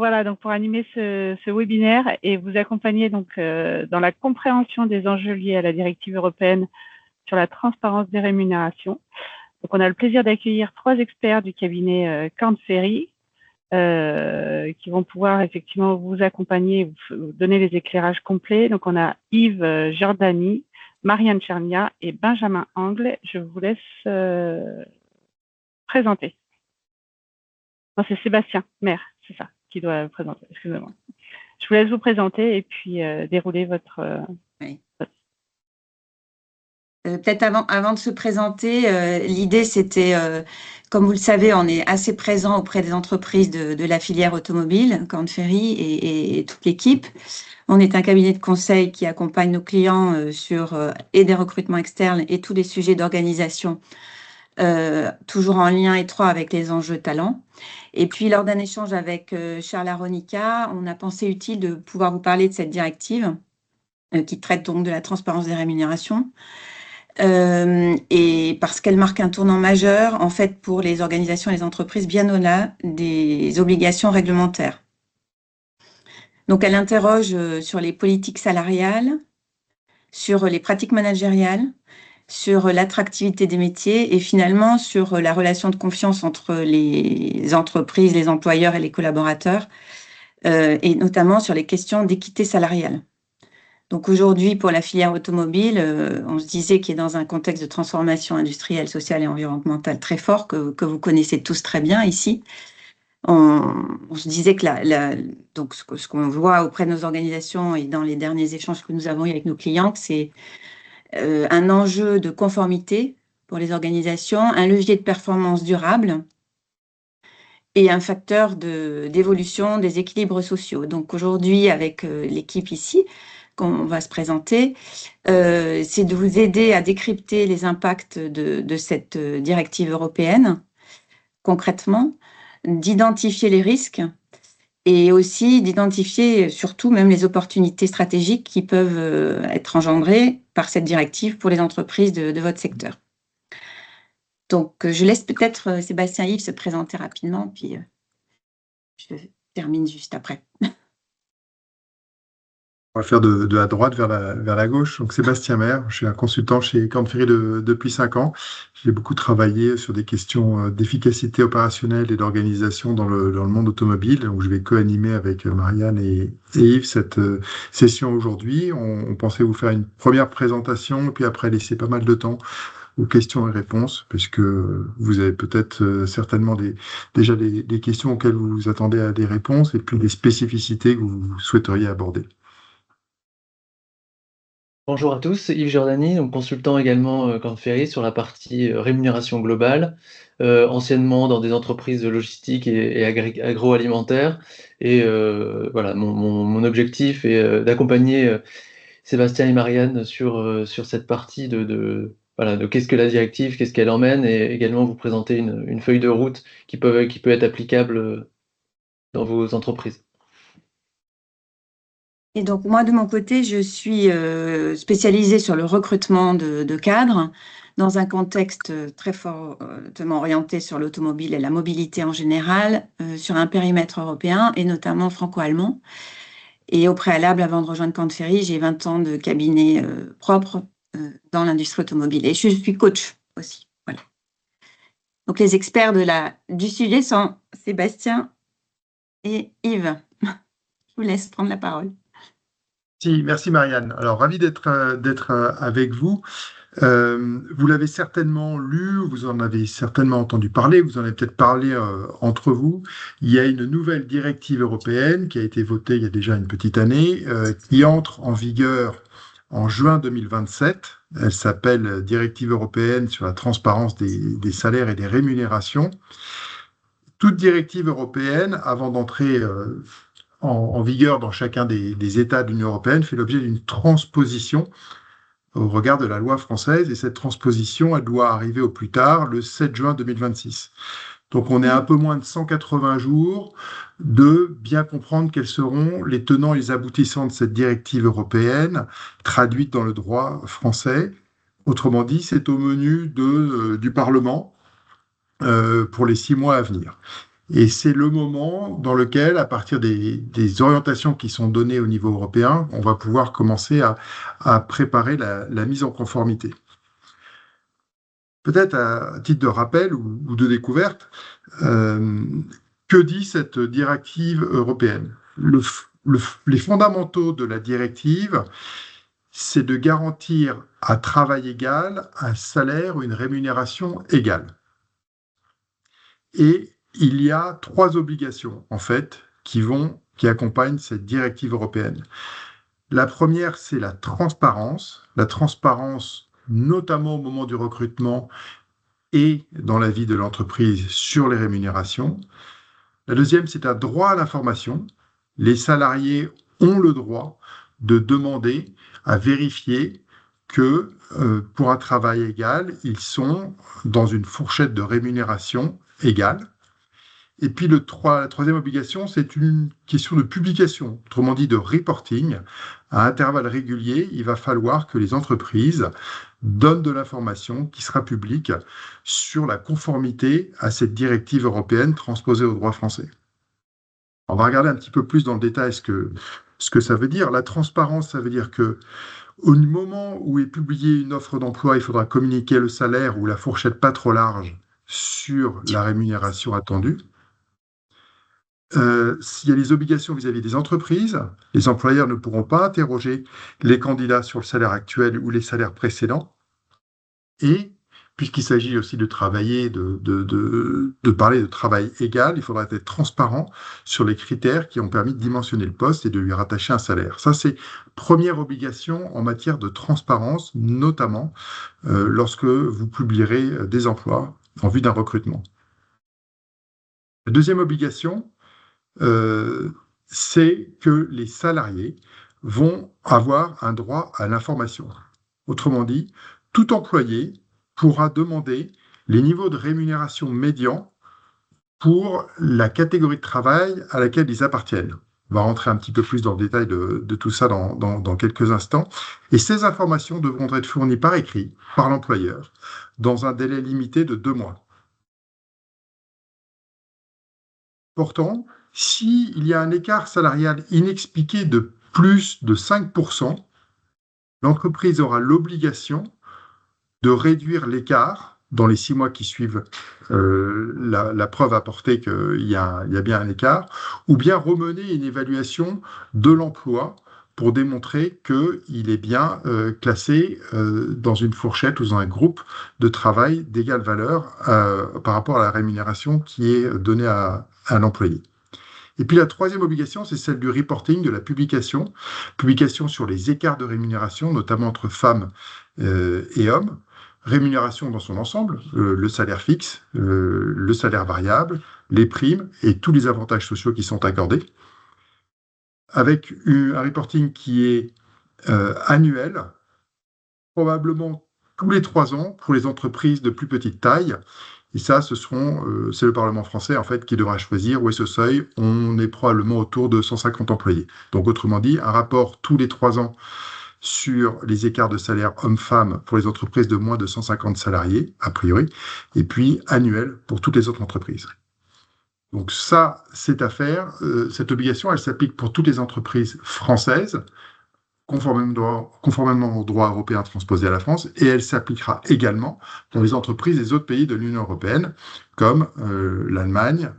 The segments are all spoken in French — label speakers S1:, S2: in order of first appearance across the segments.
S1: voilà, donc pour animer ce webinaire et vous accompagner donc dans la compréhension des enjeux liés à la directive européenne sur la transparence des rémunérations. Donc on a le plaisir d'accueillir 3 experts du cabinet Korn Ferry qui vont pouvoir effectivement vous accompagner, vous donner les éclairages complets. Donc on a Yves Giordani, Marianne Chernia et Benjamin Angle. Je vous laisse présenter. Non, c'est Sébastien Maire, c'est ça, qui doit vous présenter. Excusez-moi. Je vous laisse vous présenter et puis dérouler votre...
S2: Oui. Peut-être avant de se présenter, l'idée c'était, comme vous le savez, on est assez présent auprès des entreprises de la filière automobile, Korn Ferry et toute l'équipe. On est un cabinet de conseil qui accompagne nos clients sur et des recrutements externes et tous les sujets d'organisation, toujours en lien étroit avec les enjeux talents. Et puis, lors d'un échange avec Charles Aronica, on a pensé utile de pouvoir vous parler de cette directive qui traite donc de la transparence des rémunérations. Et parce qu'elle marque un tournant majeur, en fait, pour les organisations et les entreprises, bien au-delà des obligations réglementaires. Donc, elle interroge sur les politiques salariales, sur les pratiques managériales, sur l'attractivité des métiers et finalement sur la relation de confiance entre les entreprises, les employeurs et les collaborateurs, et notamment sur les questions d'équité salariale. Donc aujourd'hui, pour la filière automobile, on se disait qu'il est dans un contexte de transformation industrielle, sociale et environnementale très fort, que vous connaissez tous très bien ici. On se disait que donc ce qu'on voit auprès de nos organisations et dans les derniers échanges que nous avons eus avec nos clients, c'est un enjeu de conformité pour les organisations, un levier de performance durable et un facteur d'évolution des équilibres sociaux. Donc aujourd'hui, avec l'équipe ici, qu'on va se présenter, c'est de vous aider à décrypter les impacts de cette directive européenne, concrètement, d'identifier les risques et aussi d'identifier surtout même les opportunités stratégiques qui peuvent être engendrées par cette directive pour les entreprises de votre secteur. Donc, je laisse peut-être Sébastien Yves se présenter rapidement, puis je termine juste après.
S3: On va faire de la droite vers la gauche. Donc, Sébastien Maire, je suis un consultant chez Korn Ferry depuis 5 ans. J'ai beaucoup travaillé sur des questions d'efficacité opérationnelle et d'organisation dans le monde automobile. Donc, je vais co-animer avec Marianne et Yves cette session aujourd'hui. On pensait vous faire une première présentation et puis après laisser pas mal de temps aux questions et réponses, puisque vous avez peut-être certainement déjà des questions auxquelles vous vous attendez à des réponses et puis des spécificités que vous souhaiteriez aborder.
S4: Bonjour à tous, Yves Giordani, donc consultant également Korn Ferry sur la partie rémunération globale, anciennement dans des entreprises de logistique et agroalimentaire. Et voilà, mon objectif est d'accompagner Sébastien et Marianne sur cette partie voilà, de qu'est-ce que la directive, qu'est-ce qu'elle emmène, et également vous présenter une feuille de route qui peut être applicable dans vos entreprises.
S2: Et donc, moi, de mon côté, je suis spécialisée sur le recrutement de cadres dans un contexte très fortement orienté sur l'automobile et la mobilité en général, sur un périmètre européen et notamment franco-allemand. Et au préalable, avant de rejoindre Korn Ferry, j'ai 20 ans de cabinet propre dans l'industrie automobile. Et je suis coach aussi. Voilà. Donc, les experts du sujet sont Sébastien et Yves. Je vous laisse prendre la parole.
S3: Merci Marianne. Alors, ravi d'être avec vous. Vous l'avez certainement lu, vous en avez certainement entendu parler, vous en avez peut-être parlé entre vous. Il y a une nouvelle directive européenne qui a été votée il y a déjà une petite année, qui entre en vigueur en juin 2027. Elle s'appelle Directive européenne sur la transparence des salaires et des rémunérations. Toute directive européenne, avant d'entrer en vigueur dans chacun des États de l'Union européenne, fait l'objet d'une transposition au regard de la loi française, et cette transposition, elle doit arriver au plus tard le 7 juin 2026. Donc on est à un peu moins de 180 jours de bien comprendre quels seront les tenants et les aboutissants de cette directive européenne traduite dans le droit français. Autrement dit, c'est au menu du Parlement pour les 6 mois à venir. Et c'est le moment dans lequel, à partir des orientations qui sont données au niveau européen, on va pouvoir commencer à préparer la mise en conformité. Peut-être à titre de rappel ou de découverte, que dit cette directive européenne? Les fondamentaux de la directive, c'est de garantir à travail égal un salaire ou une rémunération égale. Et il y a 3 obligations, en fait, qui accompagnent cette directive européenne. La première, c'est la transparence. La transparence, notamment au moment du recrutement et dans la vie de l'entreprise sur les rémunérations. La deuxième, c'est un droit à l'information. Les salariés ont le droit de demander à vérifier que pour un travail égal, ils sont dans une fourchette de rémunération égale. Et puis la troisième obligation, c'est une question de publication, autrement dit de reporting. À intervalles réguliers, il va falloir que les entreprises donnent de l'information qui sera publique sur la conformité à cette directive européenne transposée au droit français. On va regarder un petit peu plus dans le détail ce que ça veut dire. La transparence, ça veut dire que au moment où est publiée une offre d'emploi, il faudra communiquer le salaire ou la fourchette pas trop large sur la rémunération attendue. S'il y a les obligations vis-à-vis des entreprises, les employeurs ne pourront pas interroger les candidats sur le salaire actuel ou les salaires précédents. Et puisqu'il s'agit aussi de travailler, de parler de travail égal, il faudra être transparent sur les critères qui ont permis de dimensionner le poste et de lui rattacher un salaire. Ça, c'est première obligation en matière de transparence, notamment lorsque vous publierez des emplois en vue d'un recrutement. La deuxième obligation, c'est que les salariés vont avoir un droit à l'information. Autrement dit, tout employé pourra demander les niveaux de rémunération médians pour la catégorie de travail à laquelle ils appartiennent. On va rentrer un petit peu plus dans le détail de tout ça dans quelques instants. Et ces informations devront être fournies par écrit, par l'employeur, dans un délai limité de 2 mois. Pourtant, s'il y a un écart salarial inexpliqué de plus de 5%, l'entreprise aura l'obligation de réduire l'écart dans les 6 mois qui suivent la preuve apportée qu'il y a bien un écart, ou bien remener une évaluation de l'emploi pour démontrer qu'il est bien classé dans une fourchette ou dans un groupe de travail d'égale valeur par rapport à la rémunération qui est donnée à l'employé. Et puis la troisième obligation, c'est celle du reporting, de la publication sur les écarts de rémunération, notamment entre femmes et hommes, rémunération dans son ensemble, le salaire fixe, le salaire variable, les primes et tous les avantages sociaux qui sont accordés, avec un reporting qui est annuel, probablement tous les 3 ans pour les entreprises de plus petite taille. Et ça, c'est le Parlement français en fait qui devra choisir où est ce seuil. On est probablement autour de 150 employés. Donc, autrement dit, un rapport tous les 3 ans sur les écarts de salaire hommes-femmes pour les entreprises de moins de 150 salariés, a priori, et puis annuel pour toutes les autres entreprises. Donc ça, c'est à faire. Cette obligation, elle s'applique pour toutes les entreprises françaises, conformément au droit européen transposé à la France, et elle s'appliquera également dans les entreprises des autres pays de l'Union européenne, comme l'Allemagne,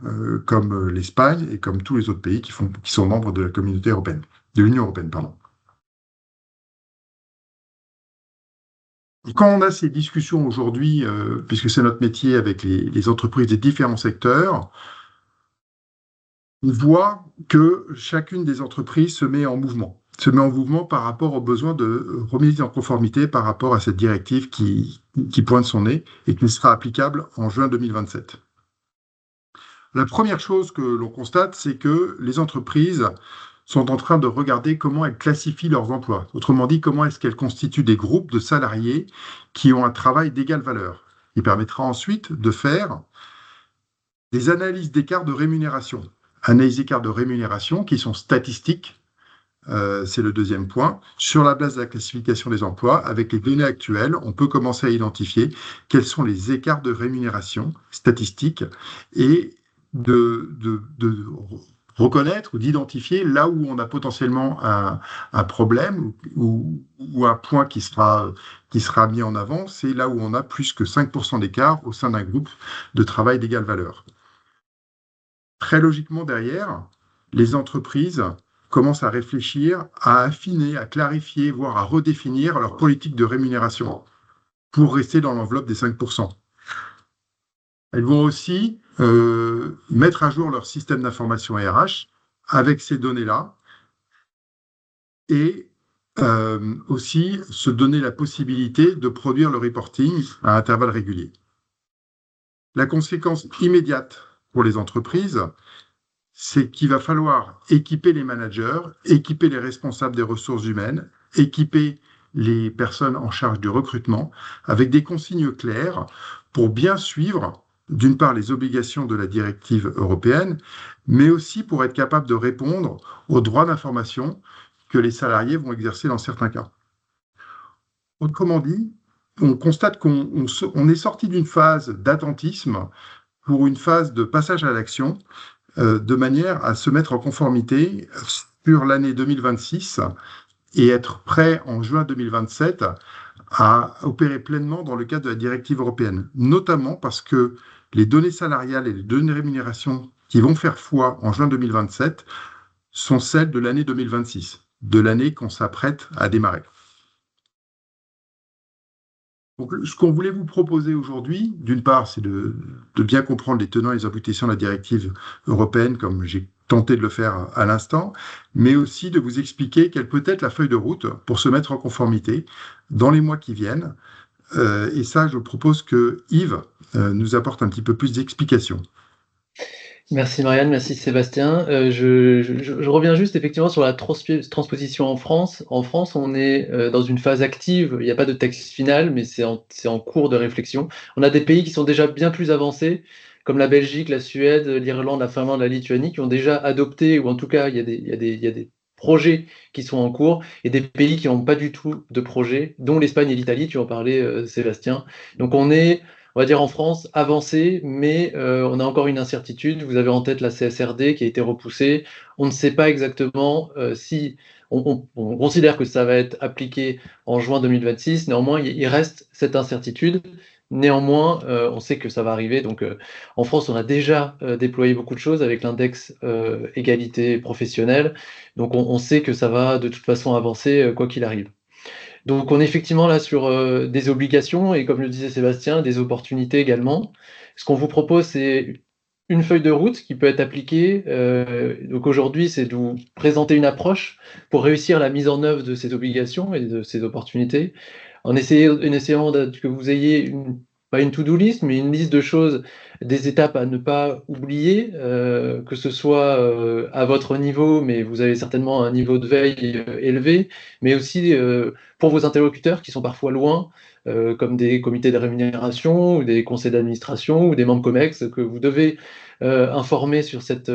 S3: comme l'Espagne, et comme tous les autres pays qui sont membres de la communauté européenne, de l'Union européenne, pardon. Et quand on a ces discussions aujourd'hui, puisque c'est notre métier avec les entreprises des différents secteurs, on voit que chacune des entreprises se met en mouvement par rapport aux besoins de remise en conformité par rapport à cette directive qui pointe son nez et qui sera applicable en juin 2027. La première chose que l'on constate, c'est que les entreprises sont en train de regarder comment elles classifient leurs emplois. Autrement dit, comment est-ce qu'elles constituent des groupes de salariés qui ont un travail d'égale valeur. Il permettra ensuite de faire des analyses d'écart de rémunération. Analyses d'écart de rémunération qui sont statistiques, c'est le deuxième point. Sur la base de la classification des emplois, avec les données actuelles, on peut commencer à identifier quels sont les écarts de rémunération statistiques et de reconnaître ou d'identifier là où on a potentiellement un problème ou un point qui sera mis en avant, c'est là où on a plus que 5% d'écart au sein d'un groupe de travail d'égale valeur. Très logiquement derrière, les entreprises commencent à réfléchir, à affiner, à clarifier, voire à redéfinir leur politique de rémunération pour rester dans l'enveloppe des 5%. Elles vont aussi mettre à jour leur système d'information RH avec ces données-là et aussi se donner la possibilité de produire le reporting à intervalles réguliers. La conséquence immédiate pour les entreprises, c'est qu'il va falloir équiper les managers, équiper les responsables des ressources humaines, équiper les personnes en charge du recrutement avec des consignes claires pour bien suivre, d'une part, les obligations de la directive européenne, mais aussi pour être capable de répondre aux droits d'information que les salariés vont exercer dans certains cas. Autrement dit, on constate qu'on est sorti d'une phase d'attentisme pour une phase de passage à l'action, de manière à se mettre en conformité sur l'année 2026 et être prêt en juin 2027 à opérer pleinement dans le cadre de la directive européenne, notamment parce que les données salariales et les données de rémunération qui vont faire foi en juin 2027 sont celles de l'année 2026, de l'année qu'on s'apprête à démarrer. Donc, ce qu'on voulait vous proposer aujourd'hui, d'une part, c'est de bien comprendre les tenants et les aboutissants de la directive européenne, comme j'ai tenté de le faire à l'instant, mais aussi de vous expliquer quelle peut être la feuille de route pour se mettre en conformité dans les mois qui viennent. Et ça, je propose que Yves nous apporte un petit peu plus d'explications.
S4: Merci Marianne, merci Sébastien. Je reviens juste effectivement sur la transposition en France. En France, on est dans une phase active. Il n'y a pas de texte final, mais c'est en cours de réflexion. On a des pays qui sont déjà bien plus avancés, comme la Belgique, la Suède, l'Irlande, la Finlande, la Lituanie, qui ont déjà adopté, ou en tout cas, il y a des projets qui sont en cours, et des pays qui n'ont pas du tout de projet, dont l'Espagne et l'Italie, tu en parlais, Sébastien. Donc on est, on va dire en France, avancé, mais on a encore une incertitude. Vous avez en tête la CSRD qui a été repoussée. On ne sait pas exactement si... On considère que ça va être appliqué en juin 2026. Néanmoins, il reste cette incertitude. Néanmoins, on sait que ça va arriver. Donc, en France, on a déjà déployé beaucoup de choses avec l'index égalité professionnelle. Donc, on sait que ça va de toute façon avancer quoi qu'il arrive. Donc on est effectivement là sur des obligations et comme le disait Sébastien, des opportunités également. Ce qu'on vous propose, c'est une feuille de route qui peut être appliquée. Donc aujourd'hui, c'est de vous présenter une approche pour réussir la mise en œuvre de ces obligations et de ces opportunités, en essayant que vous ayez pas une to-do list, mais une liste de choses, des étapes à ne pas oublier, que ce soit à votre niveau, mais vous avez certainement un niveau de veille élevé, mais aussi pour vos interlocuteurs qui sont parfois loin, comme des comités de rémunération ou des conseils d'administration ou des membres COMEX que vous devez informer sur cette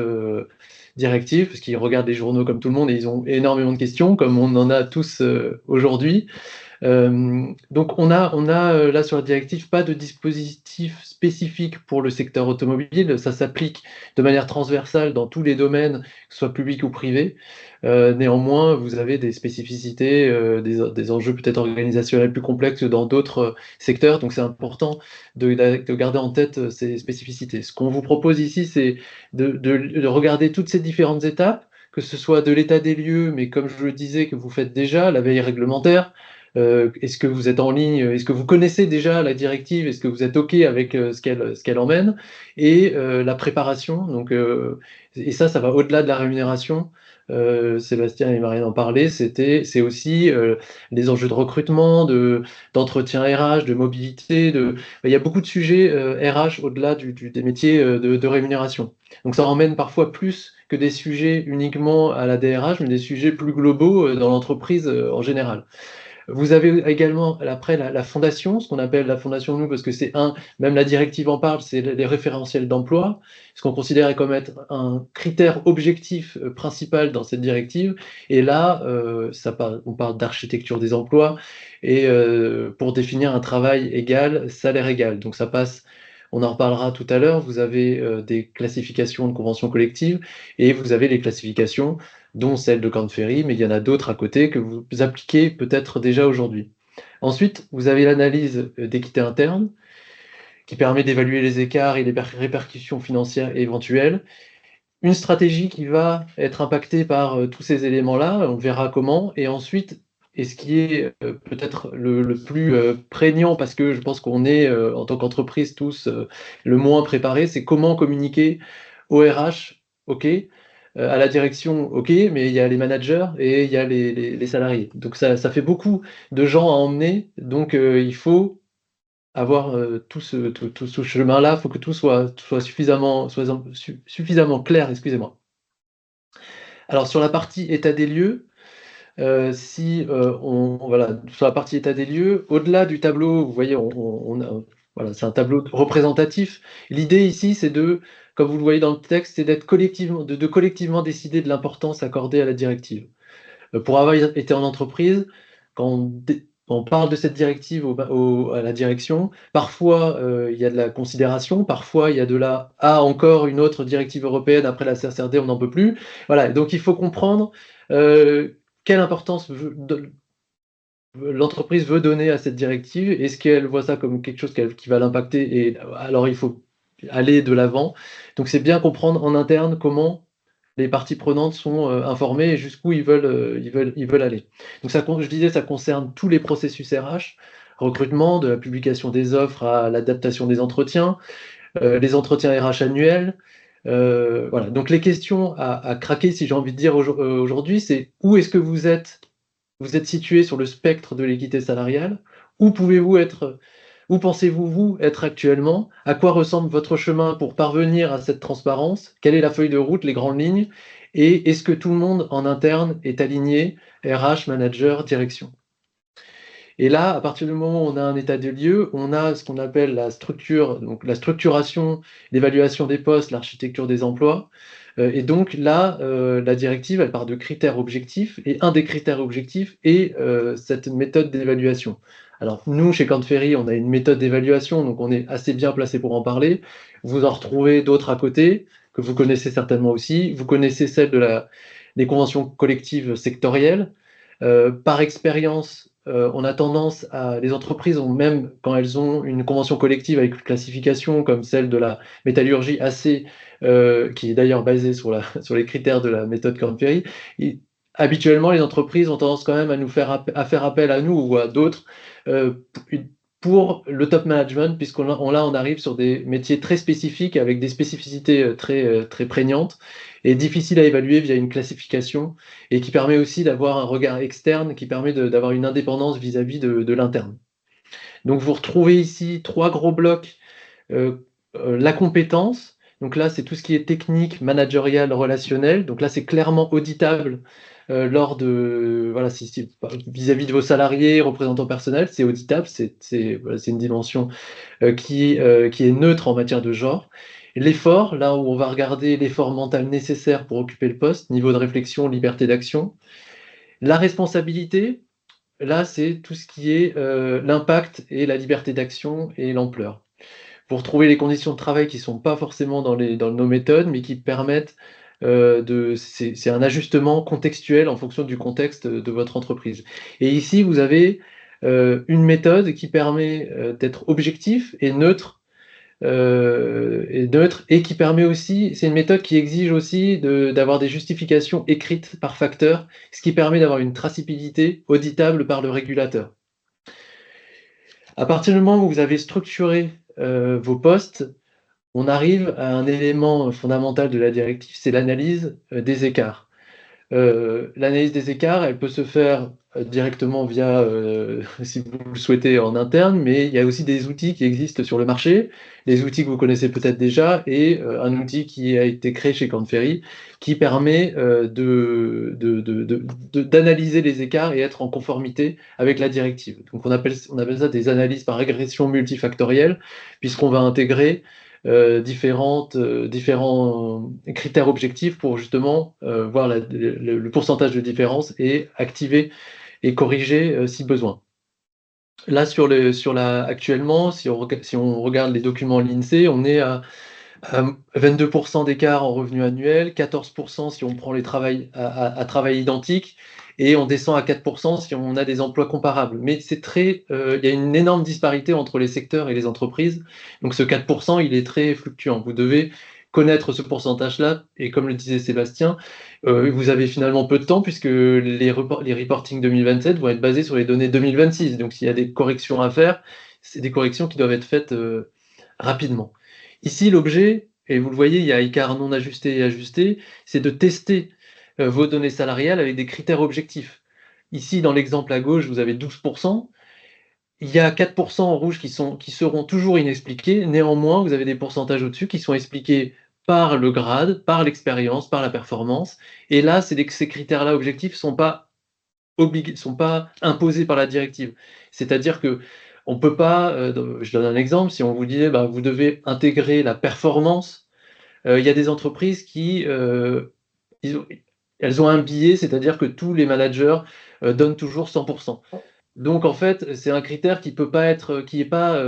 S4: directive, parce qu'ils regardent les journaux comme tout le monde et ils ont énormément de questions, comme on en a tous aujourd'hui. Donc on a là sur la directive pas de dispositif spécifique pour le secteur automobile, ça s'applique de manière transversale dans tous les domaines, que ce soit public ou privé. Néanmoins, vous avez des spécificités, des enjeux peut-être organisationnels plus complexes que dans d'autres secteurs, donc c'est important de garder en tête ces spécificités. Ce qu'on vous propose ici, c'est de regarder toutes ces différentes étapes, que ce soit de l'état des lieux, mais comme je le disais, que vous faites déjà, la veille réglementaire. Est-ce que vous êtes en ligne? Est-ce que vous connaissez déjà la directive? Est-ce que vous êtes OK avec ce qu'elle emmène? Et la préparation, donc, et ça va au-delà de la rémunération. Sébastien et Marianne en parlaient, c'est aussi les enjeux de recrutement, d'entretien RH, de mobilité. Il y a beaucoup de sujets RH au-delà des métiers de rémunération. Donc ça emmène parfois plus que des sujets uniquement à la DRH, mais des sujets plus globaux dans l'entreprise en général. Vous avez également après la fondation, ce qu'on appelle la fondation nous, parce que c'est même la directive en parle, c'est les référentiels d'emploi, ce qu'on considère comme être un critère objectif principal dans cette directive. Et là, on parle d'architecture des emplois et pour définir un travail égal, salaire égal. Donc ça passe, on en reparlera tout à l'heure, vous avez des classifications de conventions collectives et vous avez les classifications, dont celle de Korn Ferry, mais il y en a d'autres à côté que vous appliquez peut-être déjà aujourd'hui. Ensuite, vous avez l'analyse d'équité interne, qui permet d'évaluer les écarts et les répercussions financières éventuelles. Une stratégie qui va être impactée par tous ces éléments-là, on verra comment. Et ensuite, et ce qui est peut-être le plus prégnant, parce que je pense qu'on est, en tant qu'entreprise, tous le moins préparés, c'est comment communiquer au RH, ok, à la direction, ok, mais il y a les managers et il y a les salariés. Donc ça fait beaucoup de gens à emmener, donc il faut avoir tout ce chemin-là, il faut que tout soit suffisamment clair, excusez-moi. Alors sur la partie état des lieux, voilà, sur la partie état des lieux, au-delà du tableau, vous voyez, voilà, c'est un tableau représentatif. L'idée ici, c'est comme vous le voyez dans le texte, c'est d'être collectivement décider de l'importance accordée à la directive. Pour avoir été en entreprise, quand on parle de cette directive à la direction, parfois il y a de la considération, parfois il y a de la « Ah, encore une autre directive européenne, après la CSRD, on n'en peut plus ». Voilà, donc il faut comprendre quelle importance l'entreprise veut donner à cette directive. Est-ce qu'elle voit ça comme quelque chose qui va l'impacter, et alors il faut aller de l'avant. Donc c'est bien comprendre en interne comment les parties prenantes sont informées et jusqu'où ils veulent aller. Donc je disais, ça concerne tous les processus RH, recrutement, de la publication des offres à l'adaptation des entretiens, les entretiens RH annuels. Voilà. Donc les questions à craquer, si j'ai envie de dire aujourd'hui, c'est où est-ce que vous êtes situé sur le spectre de l'équité salariale? Où pensez-vous, vous, être actuellement? À quoi ressemble votre chemin pour parvenir à cette transparence? Quelle est la feuille de route, les grandes lignes? Et est-ce que tout le monde en interne est aligné, RH, manager, direction? Et là, à partir du moment où on a un état des lieux, on a ce qu'on appelle la structure, donc la structuration, l'évaluation des postes, l'architecture des emplois. Et donc là, la directive, elle part de critères objectifs, et un des critères objectifs est cette méthode d'évaluation. Alors nous, chez Korn Ferry, on a une méthode d'évaluation, donc on est assez bien placé pour en parler. Vous en retrouvez d'autres à côté, que vous connaissez certainement aussi. Vous connaissez celle des conventions collectives sectorielles. Par expérience, on a tendance les entreprises ont, même quand elles ont une convention collective avec une classification comme celle de la métallurgie AC, qui est d'ailleurs basée sur les critères de la méthode Korn Ferry, habituellement les entreprises ont tendance quand même à faire appel à nous ou à d'autres pour le top management, puisqu'on on arrive sur des métiers très spécifiques avec des spécificités très prégnantes et difficiles à évaluer via une classification, et qui permet aussi d'avoir un regard externe, qui permet d'avoir une indépendance vis-à-vis de l'interne. Donc vous retrouvez ici 3 gros blocs. La compétence, donc là c'est tout ce qui est technique, managérial, relationnel. Donc là c'est clairement auditable lors de, voilà, vis-à-vis de vos salariés, représentants personnels, c'est auditable, c'est une dimension qui est neutre en matière de genre. L'effort, là où on va regarder l'effort mental nécessaire pour occuper le poste, niveau de réflexion, liberté d'action. La responsabilité, là c'est tout ce qui est l'impact et la liberté d'action et l'ampleur. Vous retrouvez les conditions de travail qui ne sont pas forcément dans nos méthodes, mais qui permettent c'est un ajustement contextuel en fonction du contexte de votre entreprise. Et ici, vous avez une méthode qui permet d'être objectif et neutre, et qui permet aussi, c'est une méthode qui exige aussi d'avoir des justifications écrites par facteur, ce qui permet d'avoir une traçabilité auditable par le régulateur. À partir du moment où vous avez structuré vos postes, on arrive à un élément fondamental de la directive, c'est l'analyse des écarts. L'analyse des écarts, elle peut se faire directement via, si vous le souhaitez, en interne, mais il y a aussi des outils qui existent sur le marché, des outils que vous connaissez peut-être déjà, et un outil qui a été créé chez Korn Ferry, qui permet d'analyser les écarts et être en conformité avec la directive. Donc on appelle ça des analyses par régression multifactorielle, puisqu'on va intégrer différents critères objectifs pour justement voir le pourcentage de différence et activer et corriger si besoin. Là, actuellement, si on regarde les documents de l'INSEE, on est à 22% d'écart en revenu annuel, 14% si on prend les à travail identique, et on descend à 4% si on a des emplois comparables. Mais il y a une énorme disparité entre les secteurs et les entreprises. Donc ce 4%, il est très fluctuant. Vous devez connaître ce pourcentage-là, et comme le disait Sébastien, vous avez finalement peu de temps puisque les reporting 2027 vont être basés sur les données 2026. Donc s'il y a des corrections à faire, c'est des corrections qui doivent être faites rapidement. Ici, l'objet, et vous le voyez, il y a écart non ajusté et ajusté, c'est de tester vos données salariales avec des critères objectifs. Ici, dans l'exemple à gauche, vous avez 12%. Il y a 4% en rouge qui seront toujours inexpliqués. Néanmoins, vous avez des pourcentages au-dessus qui sont expliqués par le grade, par l'expérience, par la performance. Et là, ces critères-là objectifs ne sont pas imposés par la directive. C'est-à-dire que on peut pas, je donne un exemple, si on vous disait vous devez intégrer la performance, il y a des entreprises qui elles ont un biais, c'est-à-dire que tous les managers donnent toujours 100%. Donc en fait, c'est un critère qui est pas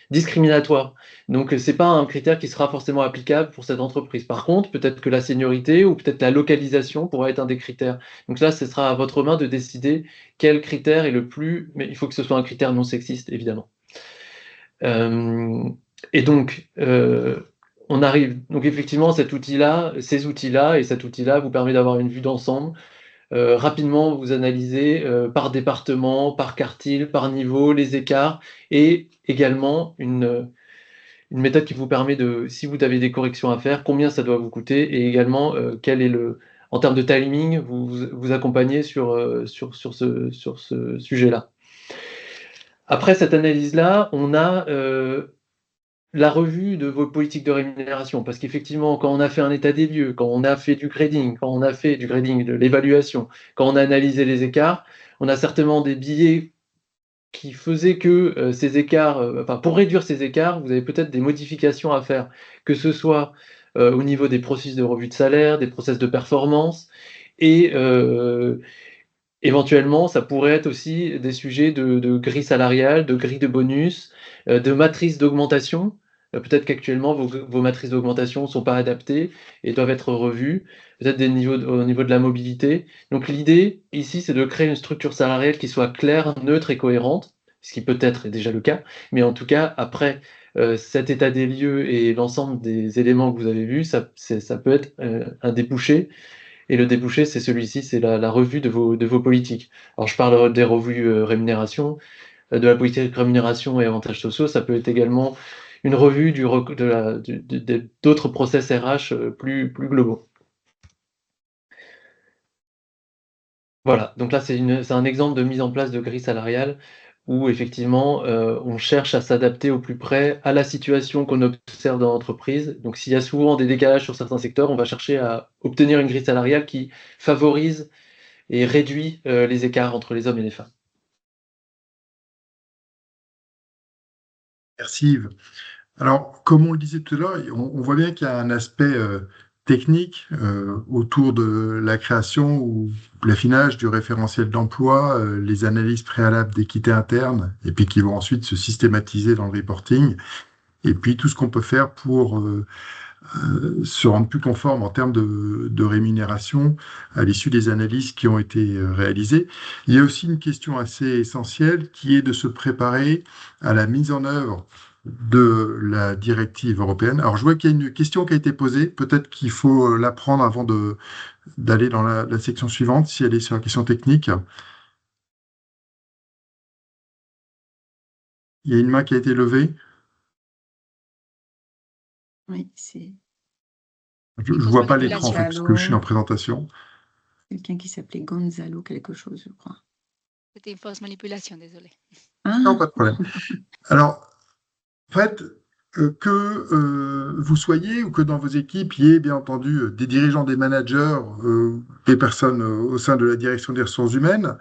S4: discriminatoire. Donc c'est pas un critère qui sera forcément applicable pour cette entreprise. Par contre, peut-être que la seniorité ou peut-être la localisation pourra être un des critères. Donc là, ce sera à votre main de décider quel critère est le plus, mais il faut que ce soit un critère non sexiste, évidemment. Et donc, on arrive. Donc effectivement, ces outils-là et cet outil-là vous permet d'avoir une vue d'ensemble. Rapidement, vous analysez par département, par quartile, par niveau, les écarts, et également une méthode qui vous permet de, si vous avez des corrections à faire, combien ça doit vous coûter, et également quel est en termes de timing, vous accompagnez sur ce sujet-là. Après cette analyse-là, on a la revue de vos politiques de rémunération, parce qu'effectivement, quand on a fait un état des lieux, quand on a fait du grading, de l'évaluation, quand on a analysé les écarts, on a certainement des biais qui faisaient que ces écarts, pour réduire ces écarts, vous avez peut-être des modifications à faire, que ce soit au niveau des processus de revue de salaire, des process de performance, et éventuellement, ça pourrait être aussi des sujets de grille salariale, de grille de bonus, de matrice d'augmentation. Peut-être qu'actuellement, vos matrices d'augmentation ne sont pas adaptées et doivent être revues. Peut-être au niveau de la mobilité. Donc l'idée ici, c'est de créer une structure salariale qui soit claire, neutre et cohérente, ce qui peut-être est déjà le cas. Mais en tout cas, après cet état des lieux et l'ensemble des éléments que vous avez vus, ça peut être un débouché. Et le débouché, c'est celui-ci, c'est la revue de vos politiques. Alors, je parle des revues rémunération, de la politique rémunération et avantages sociaux. Ça peut être également une revue d'autres process RH plus globaux. Voilà, donc là, c'est un exemple de mise en place de grille salariale où effectivement, on cherche à s'adapter au plus près à la situation qu'on observe dans l'entreprise. Donc s'il y a souvent des décalages sur certains secteurs, on va chercher à obtenir une grille salariale qui favorise et réduit les écarts entre les hommes et les femmes.
S3: Merci Yves. Alors, comme on le disait tout à l'heure, on voit bien qu'il y a un aspect technique autour de la création ou l'affinage du référentiel d'emploi, les analyses préalables d'équité interne, et puis qui vont ensuite se systématiser dans le reporting, et puis tout ce qu'on peut faire pour se rendre plus conforme en termes de rémunération à l'issue des analyses qui ont été réalisées. Il y a aussi une question assez essentielle qui est de se préparer à la mise en œuvre de la directive européenne. Alors, je vois qu'il y a une question qui a été posée. Peut-être qu'il faut la prendre avant d'aller dans la section suivante, si elle est sur la question technique. Il y a une main qui a été levée.
S2: Oui, c'est
S3: Je ne vois pas l'écran, en fait, parce que je suis en présentation.
S2: quelqu'un qui s'appelait Gonzalo quelque chose, je crois.
S5: C'était une fausse manipulation, désolé.
S3: Non, pas de problème. Alors, en fait, que vous soyez ou que dans vos équipes, il y ait bien entendu des dirigeants, des managers, des personnes au sein de la direction des ressources humaines,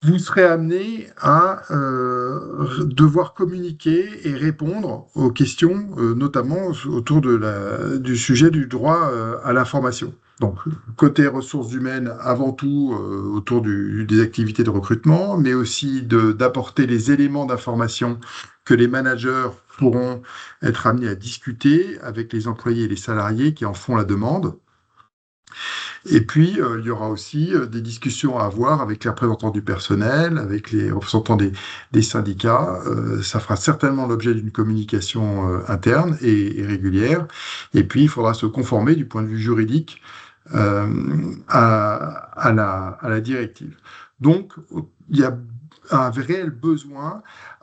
S3: vous serez amené à devoir communiquer et répondre aux questions, notamment autour du sujet du droit à l'information. Donc, côté ressources humaines, avant tout autour des activités de recrutement, mais aussi d'apporter les éléments d'information que les managers pourront être amenés à discuter avec les employés et les salariés qui en font la demande. Et puis, il y aura aussi des discussions à avoir avec les représentants du personnel, avec les représentants des syndicats. Ça fera certainement l'objet d'une communication interne et régulière. Et puis, il faudra se conformer du point de vue juridique à la directive. Donc, il y a un réel besoin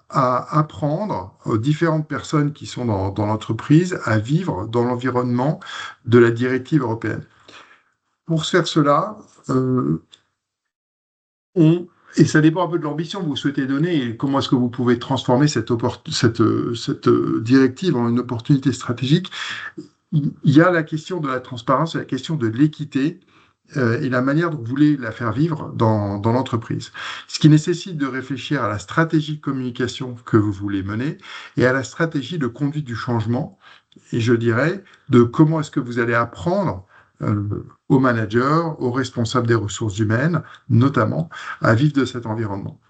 S3: à apprendre aux différentes personnes qui sont dans l'entreprise à vivre dans l'environnement de la directive européenne. Pour faire cela, et ça dépend un peu de l'ambition que vous souhaitez donner et comment est-ce que vous pouvez transformer cette directive en une opportunité stratégique. Il y a la question de la transparence et la question de l'équité et la manière dont vous voulez la faire vivre dans l'entreprise. Ce qui nécessite de réfléchir à la stratégie de communication que vous voulez mener et à la stratégie de conduite du changement, et je dirais de comment est-ce que vous allez apprendre aux managers, aux responsables des ressources humaines, notamment, à vivre de cet environnement.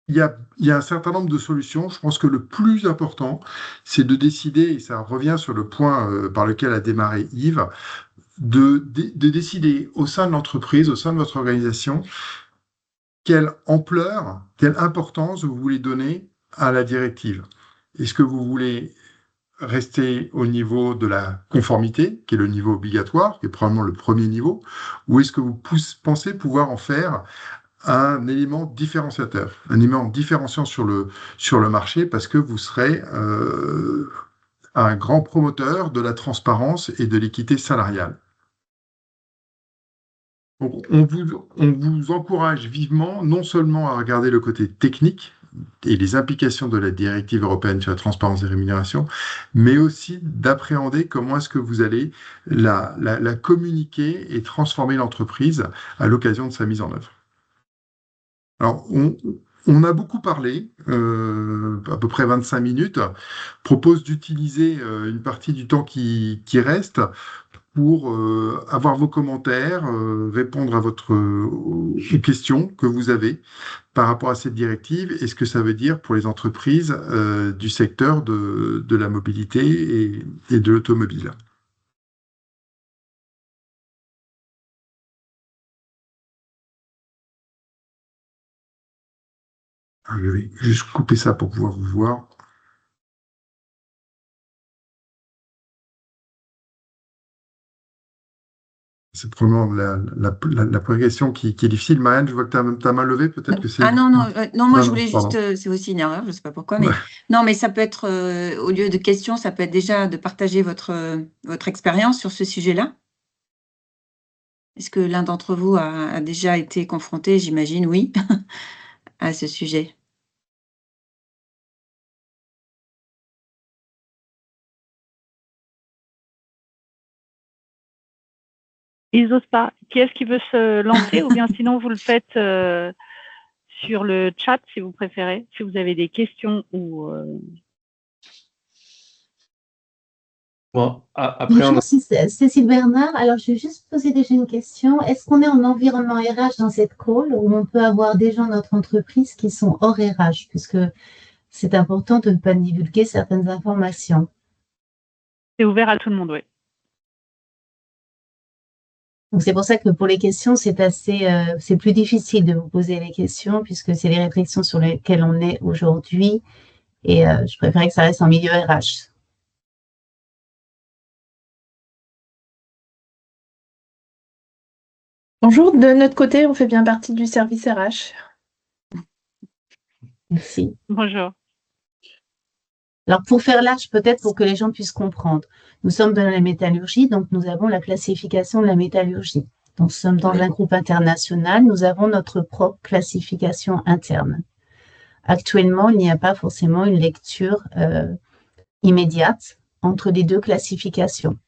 S3: Il y a un certain nombre de solutions. Je pense que le plus important, c'est de décider, et ça revient sur le point par lequel a démarré Yves, de décider au sein de l'entreprise, au sein de votre organisation, quelle ampleur, quelle importance vous voulez donner à la directive. Est-ce que vous voulez rester au niveau de la conformité, qui est le niveau obligatoire, qui est probablement le premier niveau, ou est-ce que vous pensez pouvoir en faire un élément différenciateur, un élément différenciant sur le marché, parce que vous serez un grand promoteur de la transparence et de l'équité salariale. Donc, on vous encourage vivement non seulement à regarder le côté technique et les implications de la directive européenne sur la transparence des rémunérations, mais aussi d'appréhender comment est-ce que vous allez la communiquer et transformer l'entreprise à l'occasion de sa mise en œuvre. Alors, on a beaucoup parlé, à peu près 25 minutes, propose d'utiliser une partie du temps qui reste pour avoir vos commentaires, répondre à aux questions que vous avez par rapport à cette directive et ce que ça veut dire pour les entreprises du secteur de la mobilité et de l'automobile. Je vais juste couper ça pour pouvoir vous voir. C'est probablement la première question qui est difficile. Marianne, je vois que tu as ta main levée, peut-être que c'est...
S2: Ah non, moi je voulais
S3: pardon.
S2: juste, c'est aussi une erreur, je ne sais pas pourquoi, mais non, mais ça peut être, au lieu de questions, ça peut être déjà de partager votre expérience sur ce sujet-là. Est-ce que l'un d'entre vous a déjà été confronté, j'imagine, oui, à ce sujet?
S1: Ils n'osent pas. Qui est-ce qui veut se lancer ou bien sinon vous le faites sur le chat si vous préférez, si vous avez des questions ou...
S4: Bon, après,
S6: Bonjour, c'est Cécile Bernard. Alors, je vais juste poser déjà une question. Est-ce qu'on est en environnement RH dans cette call ou on peut avoir des gens de notre entreprise qui sont hors RH, puisque c'est important de ne pas divulguer certaines informations?
S1: C'est ouvert à tout le monde, oui.
S6: Donc, c'est pour ça que pour les questions, c'est plus difficile de vous poser les questions puisque c'est les réflexions sur lesquelles on est aujourd'hui et je préférais que ça reste en milieu RH.
S7: Bonjour, de notre côté, on fait bien partie du service RH.
S6: Merci.
S1: Bonjour.
S6: Alors, pour faire large, peut-être pour que les gens puissent comprendre, nous sommes dans la métallurgie, donc nous avons la classification de la métallurgie. Donc, nous sommes dans un groupe international, nous avons notre propre classification interne. Actuellement, il n'y a pas forcément une lecture immédiate entre les deux classifications.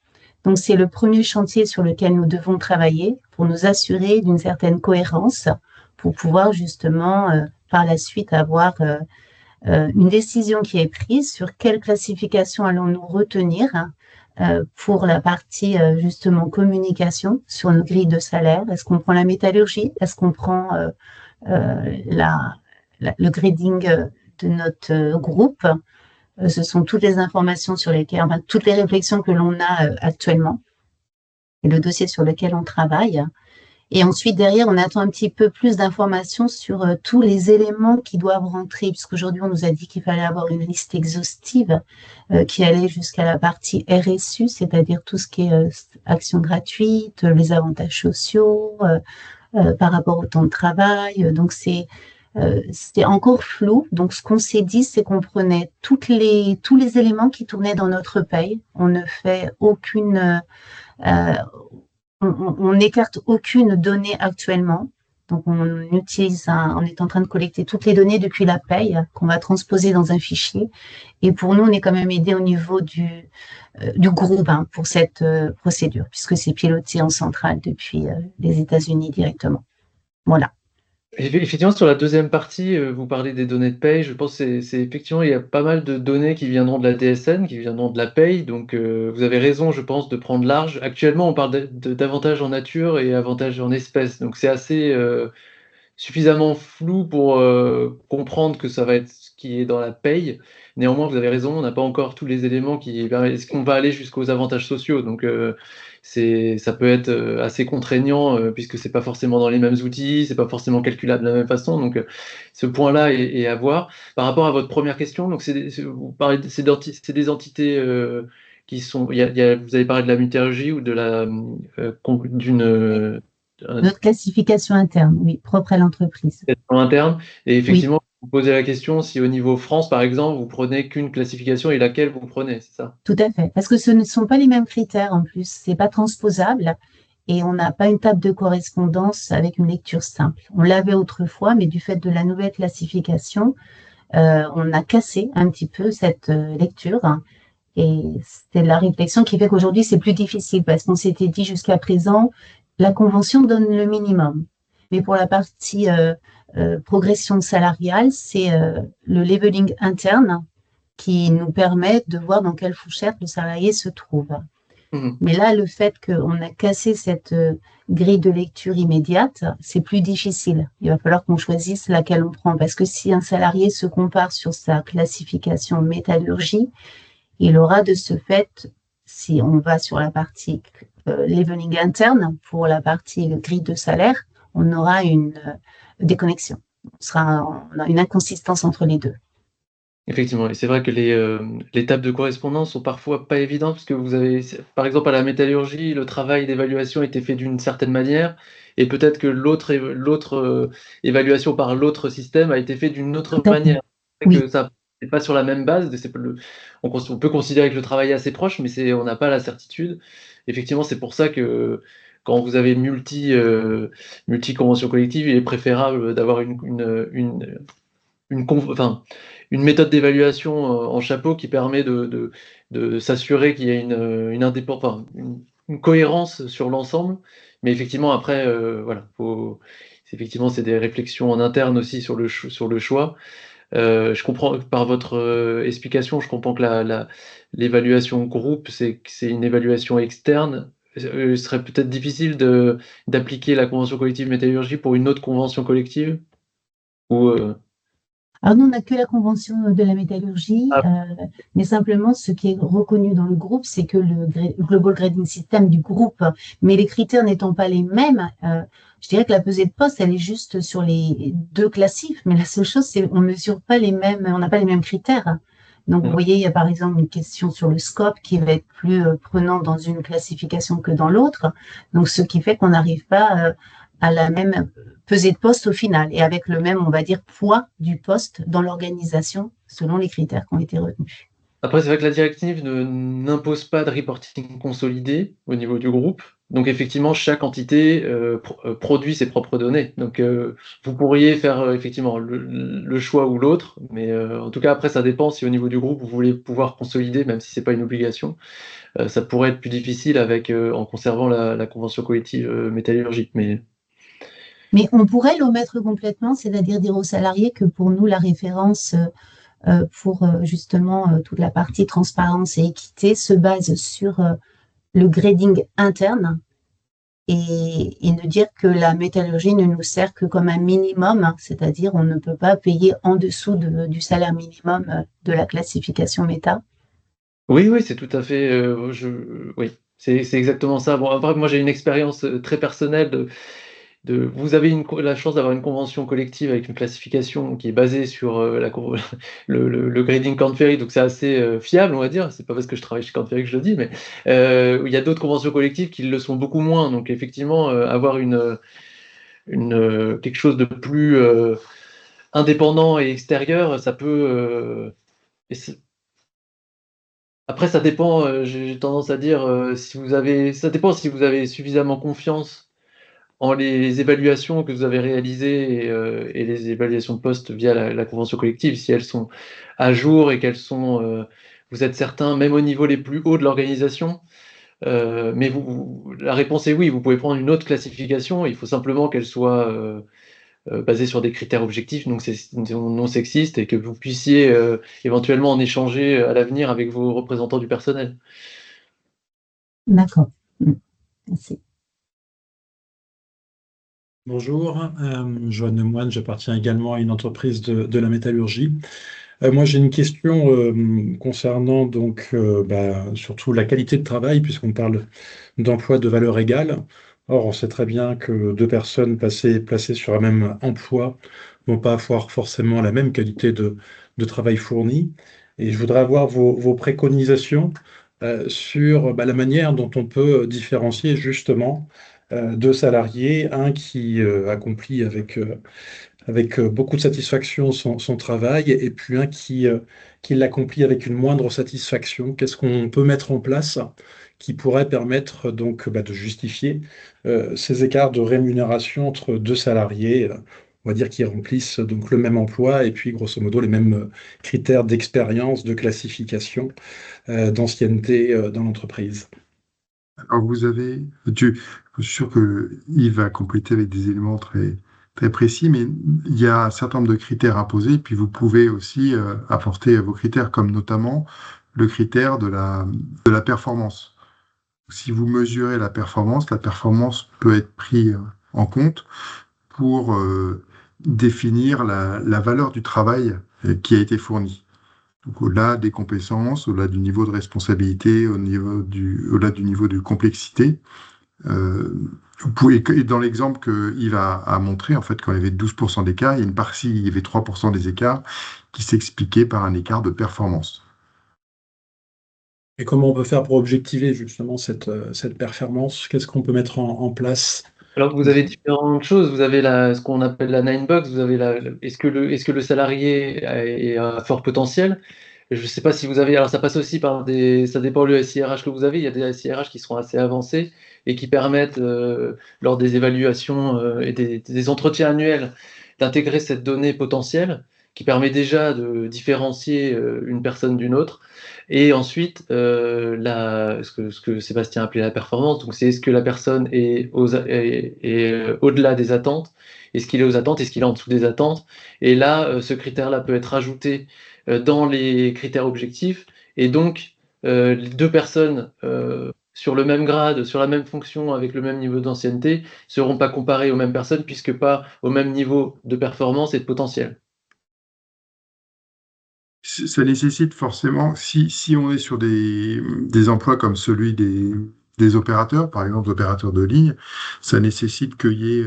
S6: Donc, c'est le premier chantier sur lequel nous devons travailler pour nous assurer d'une certaine cohérence pour pouvoir justement par la suite avoir une décision qui est prise sur quelle classification allons-nous retenir pour la partie justement communication sur nos grilles de salaire. Est-ce qu'on prend la métallurgie? Est-ce qu'on prend le grading de notre groupe? Ce sont toutes les informations sur lesquelles, enfin, toutes les réflexions que l'on a actuellement et le dossier sur lequel on travaille. Et ensuite, derrière, on attend un petit peu plus d'informations sur tous les éléments qui doivent rentrer, puisqu'aujourd'hui, on nous a dit qu'il fallait avoir une liste exhaustive qui allait jusqu'à la partie RSU, c'est-à-dire tout ce qui est actions gratuites, les avantages sociaux, par rapport au temps de travail. Donc, c'était encore flou. Donc, ce qu'on s'est dit, c'est qu'on prenait tous les éléments qui tournaient dans notre paye. On ne fait aucune... on n'écarte aucune donnée actuellement. Donc, on est en train de collecter toutes les données depuis la paye qu'on va transposer dans un fichier. Et pour nous, on est quand même aidé au niveau du groupe pour cette procédure, puisque c'est piloté en centrale depuis les États-Unis directement. Voilà.
S4: Effectivement, sur la deuxième partie, vous parlez des données de paye. Je pense que c'est effectivement, il y a pas mal de données qui viendront de la DSN, qui viendront de la paye. Donc, vous avez raison, je pense, de prendre large. Actuellement, on parle d'avantages en nature et avantages en espèces. Donc, c'est assez suffisamment flou pour comprendre que ça va être ce qui est dans la paye. Néanmoins, vous avez raison, on n'a pas encore tous les éléments est-ce qu'on va aller jusqu'aux avantages sociaux? Donc, ça peut être assez contraignant puisque c'est pas forcément dans les mêmes outils, c'est pas forcément calculable de la même façon. Donc, ce point-là est à voir. Par rapport à votre première question, donc vous parlez c'est des entités qui sont. Vous avez parlé de la métallurgie ou de d'une
S6: Notre classification interne, oui, propre à l'entreprise.
S4: en interne. Et effectivement, vous posez la question si au niveau France, par exemple, vous prenez qu'une classification et laquelle vous prenez, c'est ça?
S6: Tout à fait. Parce que ce ne sont pas les mêmes critères en plus. C'est pas transposable et on n'a pas une table de correspondance avec une lecture simple. On l'avait autrefois, mais du fait de la nouvelle classification, on a cassé un petit peu cette lecture. Et c'est la réflexion qui fait qu'aujourd'hui, c'est plus difficile parce qu'on s'était dit jusqu'à présent, la convention donne le minimum. Mais pour la partie progression salariale, c'est le leveling interne qui nous permet de voir dans quelle fourchette le salarié se trouve. Mais là, le fait qu'on a cassé cette grille de lecture immédiate, c'est plus difficile. Il va falloir qu'on choisisse laquelle on prend. Parce que si un salarié se compare sur sa classification métallurgie, il aura de ce fait, si on va sur la partie leveling interne, pour la partie grille de salaire, on aura une déconnexion. On a une inconsistance entre les deux.
S4: Effectivement, et c'est vrai que les tables de correspondance sont parfois pas évidentes parce que vous avez, par exemple, à la métallurgie, le travail d'évaluation était fait d'une certaine manière et peut-être que l'autre évaluation par l'autre système a été fait d'une autre manière.
S6: Oui.
S4: Que ça n'est pas sur la même base. On peut considérer que le travail est assez proche, mais on n'a pas la certitude. Effectivement, c'est pour ça que quand vous avez multi-conventions collectives, il est préférable d'avoir une méthode d'évaluation en chapeau qui permet de s'assurer qu'il y a une cohérence sur l'ensemble. Mais effectivement, après, voilà, effectivement, c'est des réflexions en interne aussi sur le choix. Je comprends par votre explication, je comprends que l'évaluation groupe, c'est une évaluation externe. Il serait peut-être difficile d'appliquer la convention collective métallurgie pour une autre convention collective ou
S6: Alors nous, on n'a que la convention de la métallurgie, mais simplement ce qui est reconnu dans le groupe, c'est que le Global Grading System du groupe, mais les critères n'étant pas les mêmes, je dirais que la pesée de poste, elle est juste sur les deux classifs, mais la seule chose, c'est qu'on mesure pas les mêmes, on n'a pas les mêmes critères. Donc, vous voyez, il y a par exemple une question sur le scope qui va être plus prenant dans une classification que dans l'autre. Donc, ce qui fait qu'on n'arrive pas à la même pesée de poste au final et avec le même, on va dire, poids du poste dans l'organisation selon les critères qui ont été retenus.
S4: Après, c'est vrai que la directive n'impose pas de reporting consolidé au niveau du groupe. Donc, effectivement, chaque entité produit ses propres données. Donc, vous pourriez faire effectivement le choix ou l'autre. Mais en tout cas, après, ça dépend si au niveau du groupe, vous voulez pouvoir consolider, même si ce n'est pas une obligation. Ça pourrait être plus difficile en conservant la convention collective métallurgique. Mais
S6: Mais on pourrait l'omettre complètement, c'est-à-dire dire aux salariés que pour nous, la référence pour justement toute la partie transparence et équité se base sur le grading interne et ne dire que la métallurgie ne nous sert que comme un minimum, hein, c'est-à-dire on ne peut pas payer en dessous du salaire minimum de la classification méta.
S4: Oui, oui, c'est tout à fait. Oui, c'est exactement ça. Bon, après, moi, j'ai une expérience très personnelle vous avez la chance d'avoir une convention collective avec une classification qui est basée sur le grading Korn Ferry, donc c'est assez fiable, on va dire. C'est pas parce que je travaille chez Korn Ferry que je le dis, mais il y a d'autres conventions collectives qui le sont beaucoup moins. Donc effectivement, avoir quelque chose de plus indépendant et extérieur, ça peut. Après, ça dépend. J'ai tendance à dire ça dépend si vous avez suffisamment confiance en les évaluations que vous avez réalisées et les évaluations de poste via la convention collective, si elles sont à jour et vous êtes certain, même au niveau les plus hauts de l'organisation. Mais la réponse est oui, vous pouvez prendre une autre classification, il faut simplement qu'elle soit basée sur des critères objectifs, donc non sexistes, et que vous puissiez éventuellement en échanger à l'avenir avec vos représentants du personnel.
S6: D'accord. Merci.
S8: Bonjour, Joanne Lemoine, j'appartiens également à une entreprise de la métallurgie. Moi, j'ai une question concernant donc surtout la qualité de travail, puisqu'on parle d'emploi de valeur égale. Or, on sait très bien que deux personnes placées sur un même emploi vont pas avoir forcément la même qualité de travail fourni. Et je voudrais avoir vos préconisations sur la manière dont on peut différencier justement deux salariés, un qui accomplit avec beaucoup de satisfaction son travail, et puis un qui l'accomplit avec une moindre satisfaction. Qu'est-ce qu'on peut mettre en place qui pourrait permettre donc de justifier ces écarts de rémunération entre deux salariés, on va dire qui remplissent donc le même emploi et puis grosso modo les mêmes critères d'expérience, de classification, d'ancienneté dans l'entreprise.
S3: Alors je suis sûr que Yves va compléter avec des éléments très, très précis, mais il y a un certain nombre de critères imposés, puis vous pouvez aussi apporter vos critères, comme notamment le critère de la performance. Si vous mesurez la performance peut être prise en compte pour définir la valeur du travail qui a été fourni. Donc, au-delà des compétences, au-delà du niveau de responsabilité, au-delà du niveau de complexité. Et dans l'exemple que Yves a montré, en fait, quand il y avait 12% d'écart, il y avait 3% des écarts qui s'expliquaient par un écart de performance.
S8: Et comment on peut faire pour objectiver justement cette performance? Qu'est-ce qu'on peut mettre en place?
S4: Alors, vous avez différentes choses. Vous avez ce qu'on appelle la nine box. Vous avez est-ce que le salarié est à fort potentiel? Je ne sais pas si vous avez. Alors, ça passe aussi par ça dépend du SIRH que vous avez. Il y a des SIRH qui seront assez avancés et qui permettent, lors des évaluations et des entretiens annuels, d'intégrer cette donnée potentielle qui permet déjà de différencier une personne d'une autre. Et ensuite, ce que Sébastien appelait la performance, donc c'est est-ce que la personne est au-delà des attentes, est-ce qu'il est aux attentes, est-ce qu'il est en dessous des attentes. Et là, ce critère-là peut être ajouté dans les critères objectifs. Et donc, deux personnes sur le même grade, sur la même fonction, avec le même niveau d'ancienneté, ne seront pas comparées aux mêmes personnes, puisque pas au même niveau de performance et de potentiel.
S3: Ça nécessite forcément, si on est sur des emplois comme celui des opérateurs, par exemple opérateurs de ligne, ça nécessite qu'il y ait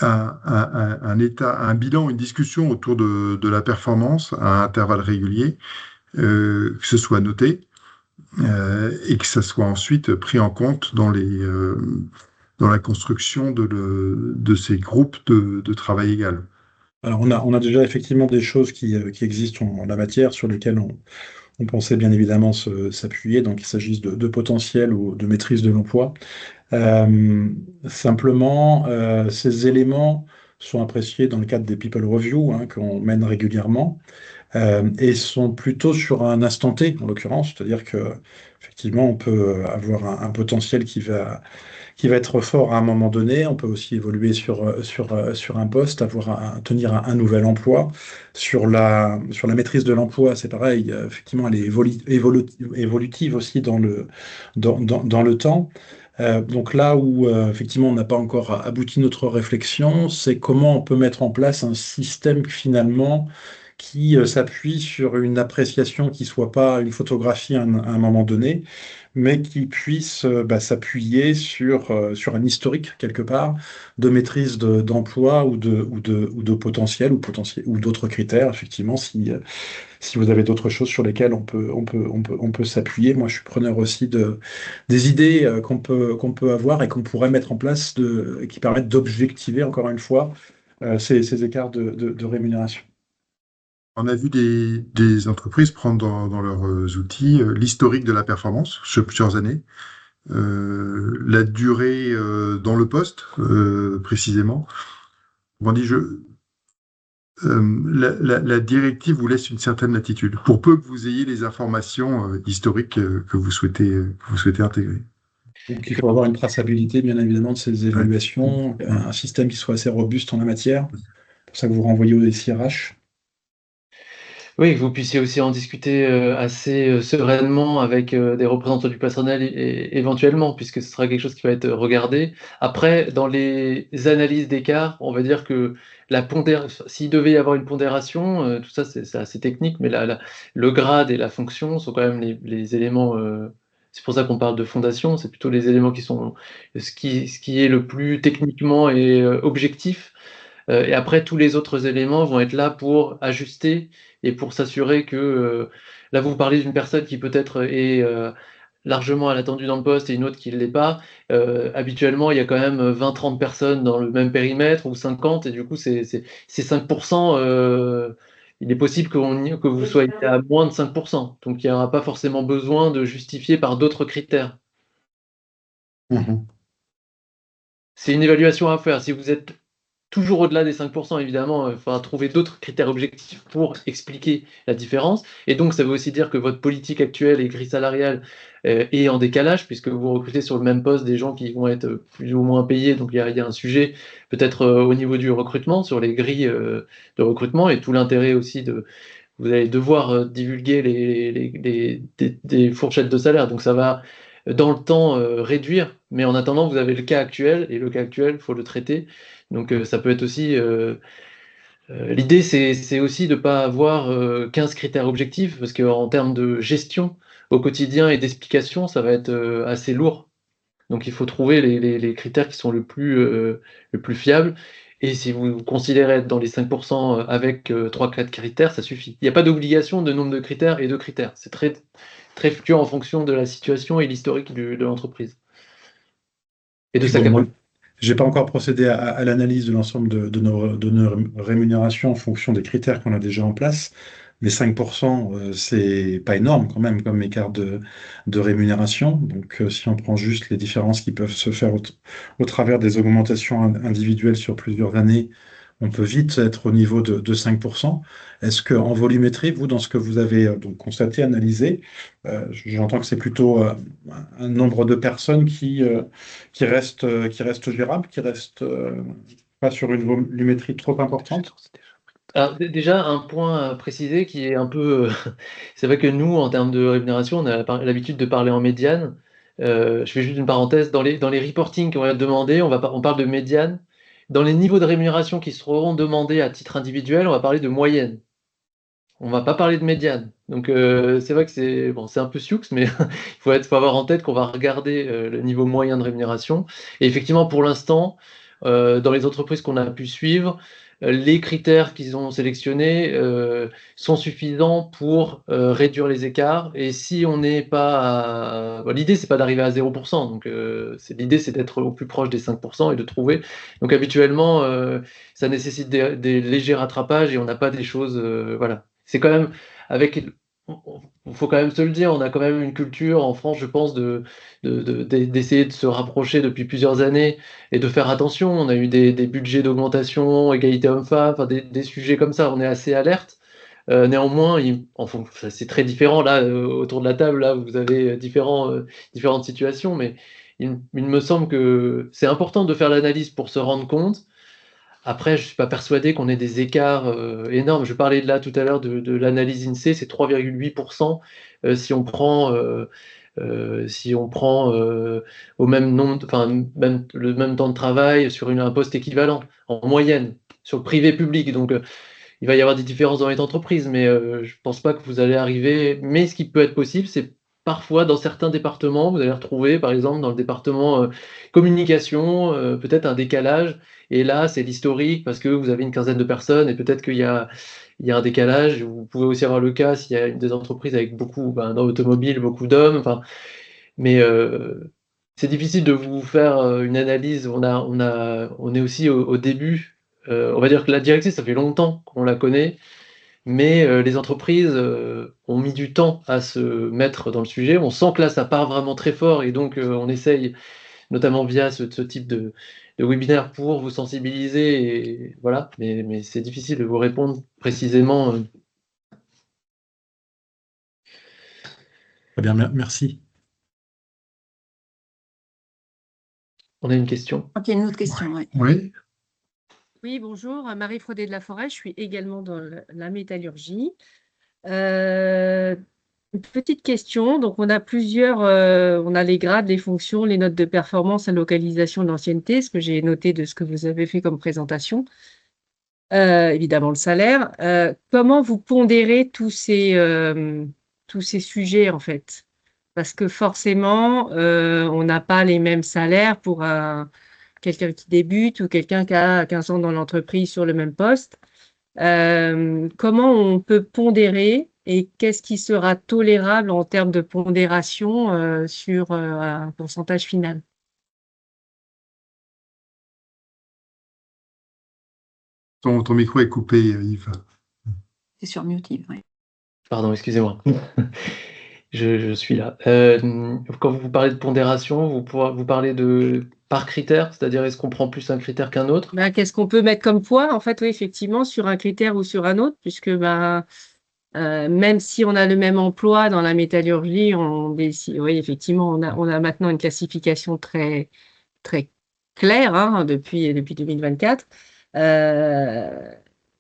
S3: un bilan, une discussion autour de la performance à intervalles réguliers, que ce soit noté et que ça soit ensuite pris en compte dans la construction de ces groupes de travail égal.
S8: Alors, on a déjà effectivement des choses qui existent en la matière sur lesquelles on pensait bien évidemment s'appuyer, donc il s'agisse de potentiel ou de maîtrise de l'emploi. Simplement, ces éléments sont appréciés dans le cadre des People Review qu'on mène régulièrement et sont plutôt sur un instant T, en l'occurrence, c'est-à-dire que effectivement, on peut avoir un potentiel qui va être fort à un moment donné. On peut aussi évoluer sur un poste, tenir un nouvel emploi. Sur la maîtrise de l'emploi, c'est pareil. Effectivement, elle est évolutive aussi dans le temps. Donc là où effectivement on n'a pas encore abouti notre réflexion, c'est comment on peut mettre en place un système finalement qui s'appuie sur une appréciation qui soit pas une photographie à un moment donné, mais qui puisse s'appuyer sur un historique quelque part de maîtrise d'emploi ou de potentiel ou d'autres critères, effectivement, si vous avez d'autres choses sur lesquelles on peut s'appuyer. Moi, je suis preneur aussi des idées qu'on peut avoir et qu'on pourrait mettre en place qui permettent d'objectiver, encore une fois, ces écarts de rémunération.
S3: On a vu des entreprises prendre dans leurs outils l'historique de la performance sur plusieurs années, la durée dans le poste précisément. On dit, la directive vous laisse une certaine latitude, pour peu que vous ayez les informations historiques que vous souhaitez intégrer.
S8: Donc, il faut avoir une traçabilité, bien évidemment, de ces évaluations, un système qui soit assez robuste en la matière. C'est pour ça que vous renvoyez au SIRH.
S4: Oui, que vous puissiez aussi en discuter assez sereinement avec des représentants du personnel éventuellement, puisque ce sera quelque chose qui va être regardé. Après, dans les analyses d'écart, on va dire que s'il devait y avoir une pondération, tout ça c'est assez technique, mais le grade et la fonction sont quand même les éléments. C'est pour ça qu'on parle de fondation, c'est plutôt les éléments qui sont ce qui est le plus techniquement et objectif. Et après, tous les autres éléments vont être là pour ajuster et pour s'assurer que, là, vous parlez d'une personne qui peut-être est largement à l'attendue dans le poste et une autre qui ne l'est pas. Habituellement, il y a quand même 20-30 personnes dans le même périmètre ou 50, et du coup, c'est 5%. Il est possible que vous soyez à moins de 5%. Donc, il n'y aura pas forcément besoin de justifier par d'autres critères.
S8: Mmh.
S4: C'est une évaluation à faire. Si vous êtes toujours au-delà des 5%, évidemment, il faudra trouver d'autres critères objectifs pour expliquer la différence. Et donc, ça veut aussi dire que votre politique actuelle et grille salariale est en décalage, puisque vous recrutez sur le même poste des gens qui vont être plus ou moins payés. Donc, il y a un sujet peut-être au niveau du recrutement, sur les grilles de recrutement, et tout l'intérêt aussi vous allez devoir divulguer des fourchettes de salaire. Donc, ça va dans le temps réduire, mais en attendant, vous avez le cas actuel, et le cas actuel, il faut le traiter. Donc ça peut être aussi... l'idée, c'est aussi de ne pas avoir 15 critères objectifs, parce qu'en termes de gestion au quotidien et d'explication, ça va être assez lourd. Donc il faut trouver les critères qui sont le plus fiables. Et si vous considérez être dans les 5% avec 3-4 critères, ça suffit. Il n'y a pas d'obligation de nombre de critères et de critères. C'est très, très fluctuant en fonction de la situation et l'historique de l'entreprise. Et de sa capacité.
S8: Je n'ai pas encore procédé à l'analyse de l'ensemble de nos rémunérations en fonction des critères qu'on a déjà en place, mais 5%, c'est pas énorme quand même comme écart de rémunération. Donc, si on prend juste les différences qui peuvent se faire au travers des augmentations individuelles sur plusieurs années, on peut vite être au niveau de 5%. Est-ce qu'en volumétrie, vous, dans ce que vous avez donc constaté, analysé, j'entends que c'est plutôt un nombre de personnes qui reste gérable, qui reste pas sur une volumétrie trop importante?
S4: Alors, déjà, un point à préciser qui est un peu. C'est vrai que nous, en termes de rémunération, on a l'habitude de parler en médiane. Je fais juste une parenthèse. Dans les reportings qu'on va demander, on parle de médiane. Dans les niveaux de rémunération qui seront demandés à titre individuel, on va parler de moyenne. On ne va pas parler de médiane. Donc, c'est vrai que c'est un peu sioux, mais il faut avoir en tête qu'on va regarder le niveau moyen de rémunération. Et effectivement, pour l'instant, dans les entreprises qu'on a pu suivre, les critères qu'ils ont sélectionnés sont suffisants pour réduire les écarts. Et si on n'est pas l'idée, c'est pas d'arriver à 0%. Donc, l'idée, c'est d'être au plus proche des 5% et de trouver. Donc, habituellement, ça nécessite des légers rattrapages et on n'a pas des choses. Voilà. C'est quand même avec il faut quand même se le dire, on a quand même une culture en France, je pense, d'essayer de se rapprocher depuis plusieurs années et de faire attention. On a eu des budgets d'augmentation, égalité homme-femme, enfin des sujets comme ça, on est assez alerte. Néanmoins, c'est très différent là, autour de la table, là, vous avez différentes situations, mais il me semble que c'est important de faire l'analyse pour se rendre compte. Après, je ne suis pas persuadé qu'on ait des écarts énormes. Je parlais de là tout à l'heure de l'analyse INSEE, c'est 3,8% si on prend, au même nombre, enfin, même, le même temps de travail sur un poste équivalent, en moyenne, sur le privé-public. Donc, il va y avoir des différences dans les entreprises, mais je ne pense pas que vous allez arriver. Mais ce qui peut être possible, c'est parfois dans certains départements, vous allez retrouver, par exemple, dans le département communication, peut-être un décalage. Et là, c'est l'historique parce que vous avez une quinzaine de personnes et peut-être qu'il y a un décalage. Vous pouvez aussi avoir le cas s'il y a des entreprises avec beaucoup, dans l'automobile, beaucoup d'hommes. Enfin, mais c'est difficile de vous faire une analyse. On est aussi au début. On va dire que la directive, ça fait longtemps qu'on la connaît, mais les entreprises ont mis du temps à se mettre dans le sujet. On sent que là, ça part vraiment très fort et donc on essaye, notamment via ce type de webinaire, pour vous sensibiliser. Et voilà, mais c'est difficile de vous répondre précisément.
S8: Très bien, merci.
S4: On a une question.
S2: Ok, une autre question, ouais.
S3: Oui.
S9: Oui, bonjour, Marie Fraudet de la Forêt, je suis également dans la métallurgie. Une petite question, donc on a on a les grades, les fonctions, les notes de performance, la localisation, l'ancienneté, ce que j'ai noté de ce que vous avez fait comme présentation. Évidemment le salaire. Comment vous pondérez tous ces sujets en fait? Parce que forcément, on n'a pas les mêmes salaires pour quelqu'un qui débute ou quelqu'un qui a 15 ans dans l'entreprise sur le même poste. Comment on peut pondérer et qu'est-ce qui sera tolérable en termes de pondération sur un pourcentage final?
S3: Ton micro est coupé, Yves.
S2: C'est sur mute, Yves, ouais.
S4: Pardon, excusez-moi. Je suis là. Quand vous parlez de pondération, vous parlez de par critère, c'est-à-dire est-ce qu'on prend plus un critère qu'un autre?
S9: Qu'est-ce qu'on peut mettre comme poids? En fait, oui, effectivement, sur un critère ou sur un autre, puisque même si on a le même emploi dans la métallurgie, oui, effectivement, on a maintenant une classification très, très claire depuis 2024.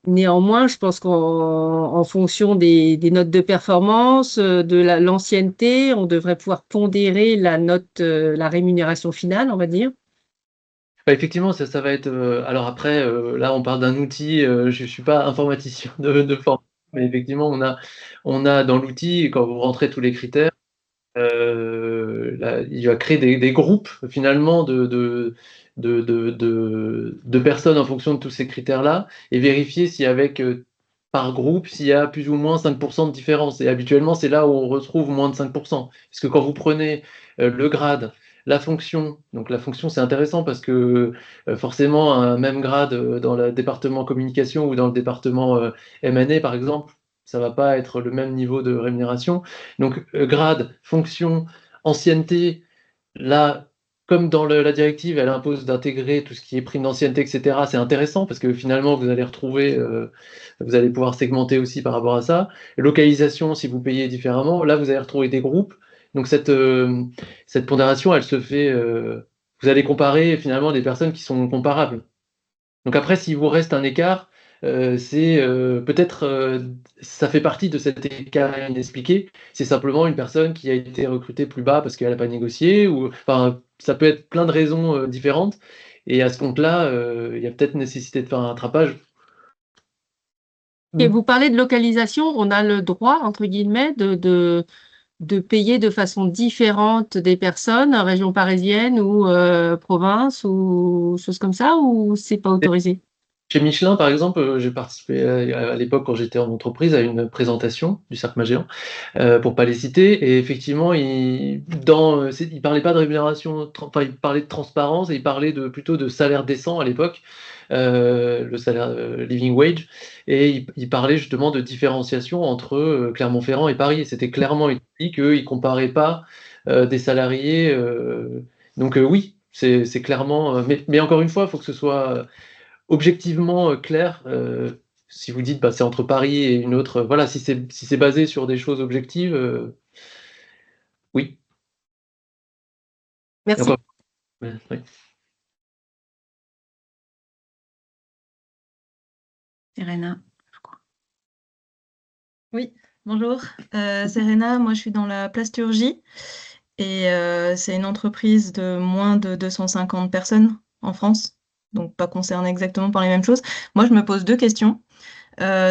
S9: Néanmoins, je pense qu'en fonction des notes de performance, de l'ancienneté, on devrait pouvoir pondérer la note, la rémunération finale, on va dire.
S4: Effectivement, ça va être. Alors après, là, on parle d'un outil. Je ne suis pas informaticien de formation, mais effectivement, on a dans l'outil, quand vous rentrez tous les critères, il va créer des groupes finalement de personnes en fonction de tous ces critères-là et vérifier si avec par groupe, s'il y a plus ou moins 5% de différence. Et habituellement, c'est là où on retrouve moins de 5%. Parce que quand vous prenez le grade, la fonction, donc la fonction c'est intéressant parce que forcément un même grade dans le département communication ou dans le département M&A par exemple, ça va pas être le même niveau de rémunération. Donc grade, fonction, ancienneté, là, comme dans la directive, elle impose d'intégrer tout ce qui est prime d'ancienneté, etc. C'est intéressant parce que finalement, vous allez retrouver, vous allez pouvoir segmenter aussi par rapport à ça. Localisation, si vous payez différemment, là, vous allez retrouver des groupes. Donc cette pondération, elle se fait, vous allez comparer finalement des personnes qui sont comparables. Donc après, s'il vous reste un écart, c'est peut-être, ça fait partie de cet écart inexpliqué. C'est simplement une personne qui a été recrutée plus bas parce qu'elle n'a pas négocié, ou enfin, ça peut être plein de raisons différentes. Et à ce compte-là, il y a peut-être nécessité de faire un rattrapage.
S9: Et vous parlez de localisation, on a le droit, entre guillemets, de payer de façon différente des personnes, région parisienne ou province ou choses comme ça, ou c'est pas autorisé?
S4: Chez Michelin, par exemple, j'ai participé à l'époque, quand j'étais en entreprise, à une présentation du Cercle Magellan, pour pas les citer. Et effectivement, il parlait pas de rémunération, enfin, il parlait de transparence et il parlait plutôt de salaire décent à l'époque, le salaire living wage. Et il parlait justement de différenciation entre Clermont-Ferrand et Paris. Et c'était clairement dit qu'ils comparaient pas des salariés. Donc oui, c'est clairement. Mais encore une fois, il faut que ce soit objectivement clair. Si vous dites bah, c'est entre Paris et une autre, voilà, si c'est basé sur des choses objectives, oui.
S6: Merci.
S4: Encore... oui.
S2: Serena.
S10: Oui, bonjour. Serena, moi je suis dans la plasturgie et c'est une entreprise de moins de 250 personnes en France, donc pas concernée exactement par les mêmes choses. Moi je me pose deux questions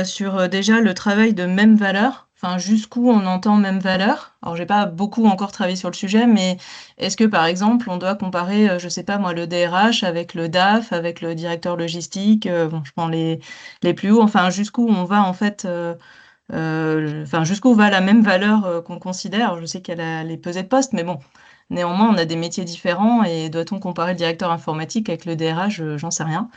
S10: sur déjà le travail de même valeur, enfin jusqu'où on entend même valeur. Alors j'ai pas beaucoup encore travaillé sur le sujet, mais est-ce que par exemple on doit comparer, je sais pas moi, le DRH avec le DAF, avec le directeur logistique, bon je prends les plus hauts, enfin jusqu'où on va en fait. Enfin, jusqu'où va la même valeur qu'on considère? Je sais qu'il y a les pesées de poste, mais bon, néanmoins, on a des métiers différents et doit-on comparer le directeur informatique avec le DRH? J'en sais rien,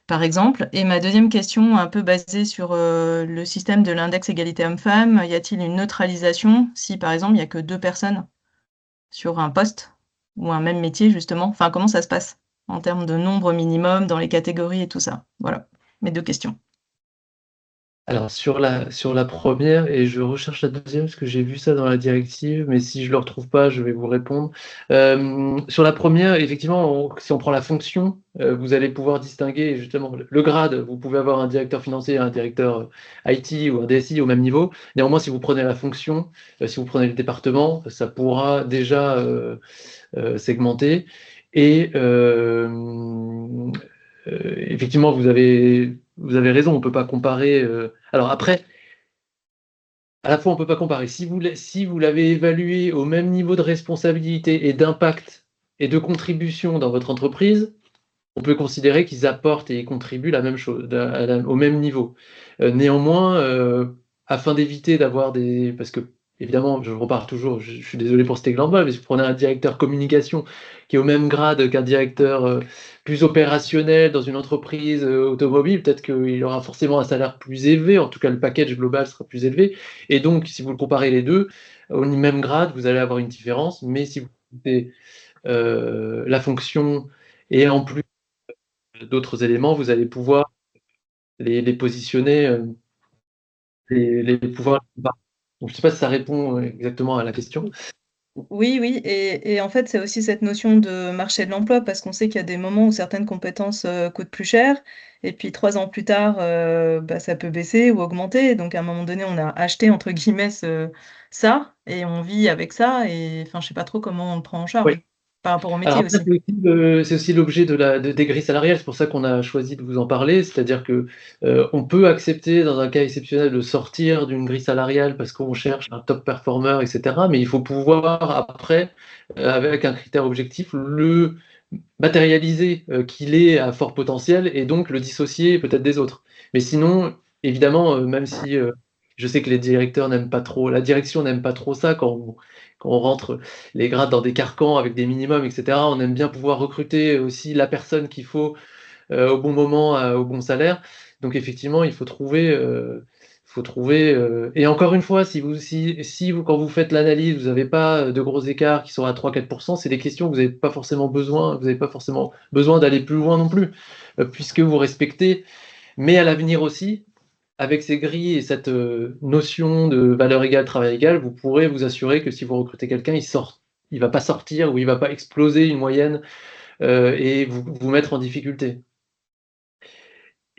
S10: par exemple. Et ma deuxième question, un peu basée sur le système de l'index égalité homme-femme, y a-t-il une neutralisation si, par exemple, il n'y a que 2 personnes sur un poste ou un même métier, justement? Enfin, comment ça se passe en termes de nombre minimum dans les catégories et tout ça? Voilà, mes deux questions.
S4: Alors sur la première, et je recherche la deuxième parce que j'ai vu ça dans la directive, mais si je le retrouve pas, je vais vous répondre. Sur la première, effectivement, si on prend la fonction, vous allez pouvoir distinguer justement le grade. Vous pouvez avoir un directeur financier, un directeur IT ou un DSI au même niveau. Néanmoins, si vous prenez la fonction, si vous prenez le département, ça pourra déjà segmenter. Et effectivement, vous avez raison, on peut pas comparer. Alors après, à la fois, on peut pas comparer. Si vous l'avez évalué au même niveau de responsabilité et d'impact et de contribution dans votre entreprise, on peut considérer qu'ils apportent et ils contribuent la même chose, au même niveau. Néanmoins, afin d'éviter d'avoir des... Parce que, évidemment, je repars toujours, je suis désolé pour cet exemple-là, mais si vous prenez un directeur communication qui est au même grade qu'un directeur plus opérationnel dans une entreprise automobile, peut-être qu'il aura forcément un salaire plus élevé, en tout cas le package global sera plus élevé. Et donc, si vous le comparez les deux, au même grade, vous allez avoir une différence, mais si vous coupez la fonction et en plus d'autres éléments, vous allez pouvoir les positionner, les pouvoir. Donc, je ne sais pas si ça répond exactement à la question.
S10: Oui, oui, et en fait, c'est aussi cette notion de marché de l'emploi, parce qu'on sait qu'il y a des moments où certaines compétences coûtent plus cher, et puis 3 ans plus tard, bah, ça peut baisser ou augmenter. Donc, à un moment donné, on a acheté, entre guillemets, ça, et on vit avec ça, et enfin, je sais pas trop comment on le prend en charge,
S4: Oui.
S10: par rapport au
S4: Alors
S10: métier
S4: après,
S10: aussi.
S4: c'est aussi l'objet des grilles salariales, c'est pour ça qu'on a choisi de vous en parler, c'est-à-dire que on peut accepter dans un cas exceptionnel de sortir d'une grille salariale parce qu'on cherche un top performer, etc. Mais il faut pouvoir après, avec un critère objectif, le matérialiser qu'il est à fort potentiel et donc le dissocier peut-être des autres. Mais sinon, évidemment, même si je sais que les directeurs n'aiment pas trop, la direction n'aime pas trop ça quand on rentre les grades dans des carcans avec des minimums, etc. On aime bien pouvoir recruter aussi la personne qu'il faut au bon moment, au bon salaire. Donc effectivement, il faut trouver. Et encore une fois, si vous, quand vous faites l'analyse, vous n'avez pas de gros écarts qui sont à 3-4%, c'est des questions que vous n'avez pas forcément besoin d'aller plus loin non plus, puisque vous respectez, mais à l'avenir aussi, avec ces grilles et cette notion de valeur égale, travail égal, vous pourrez vous assurer que si vous recrutez quelqu'un, il va pas sortir ou il va pas exploser une moyenne et vous mettre en difficulté.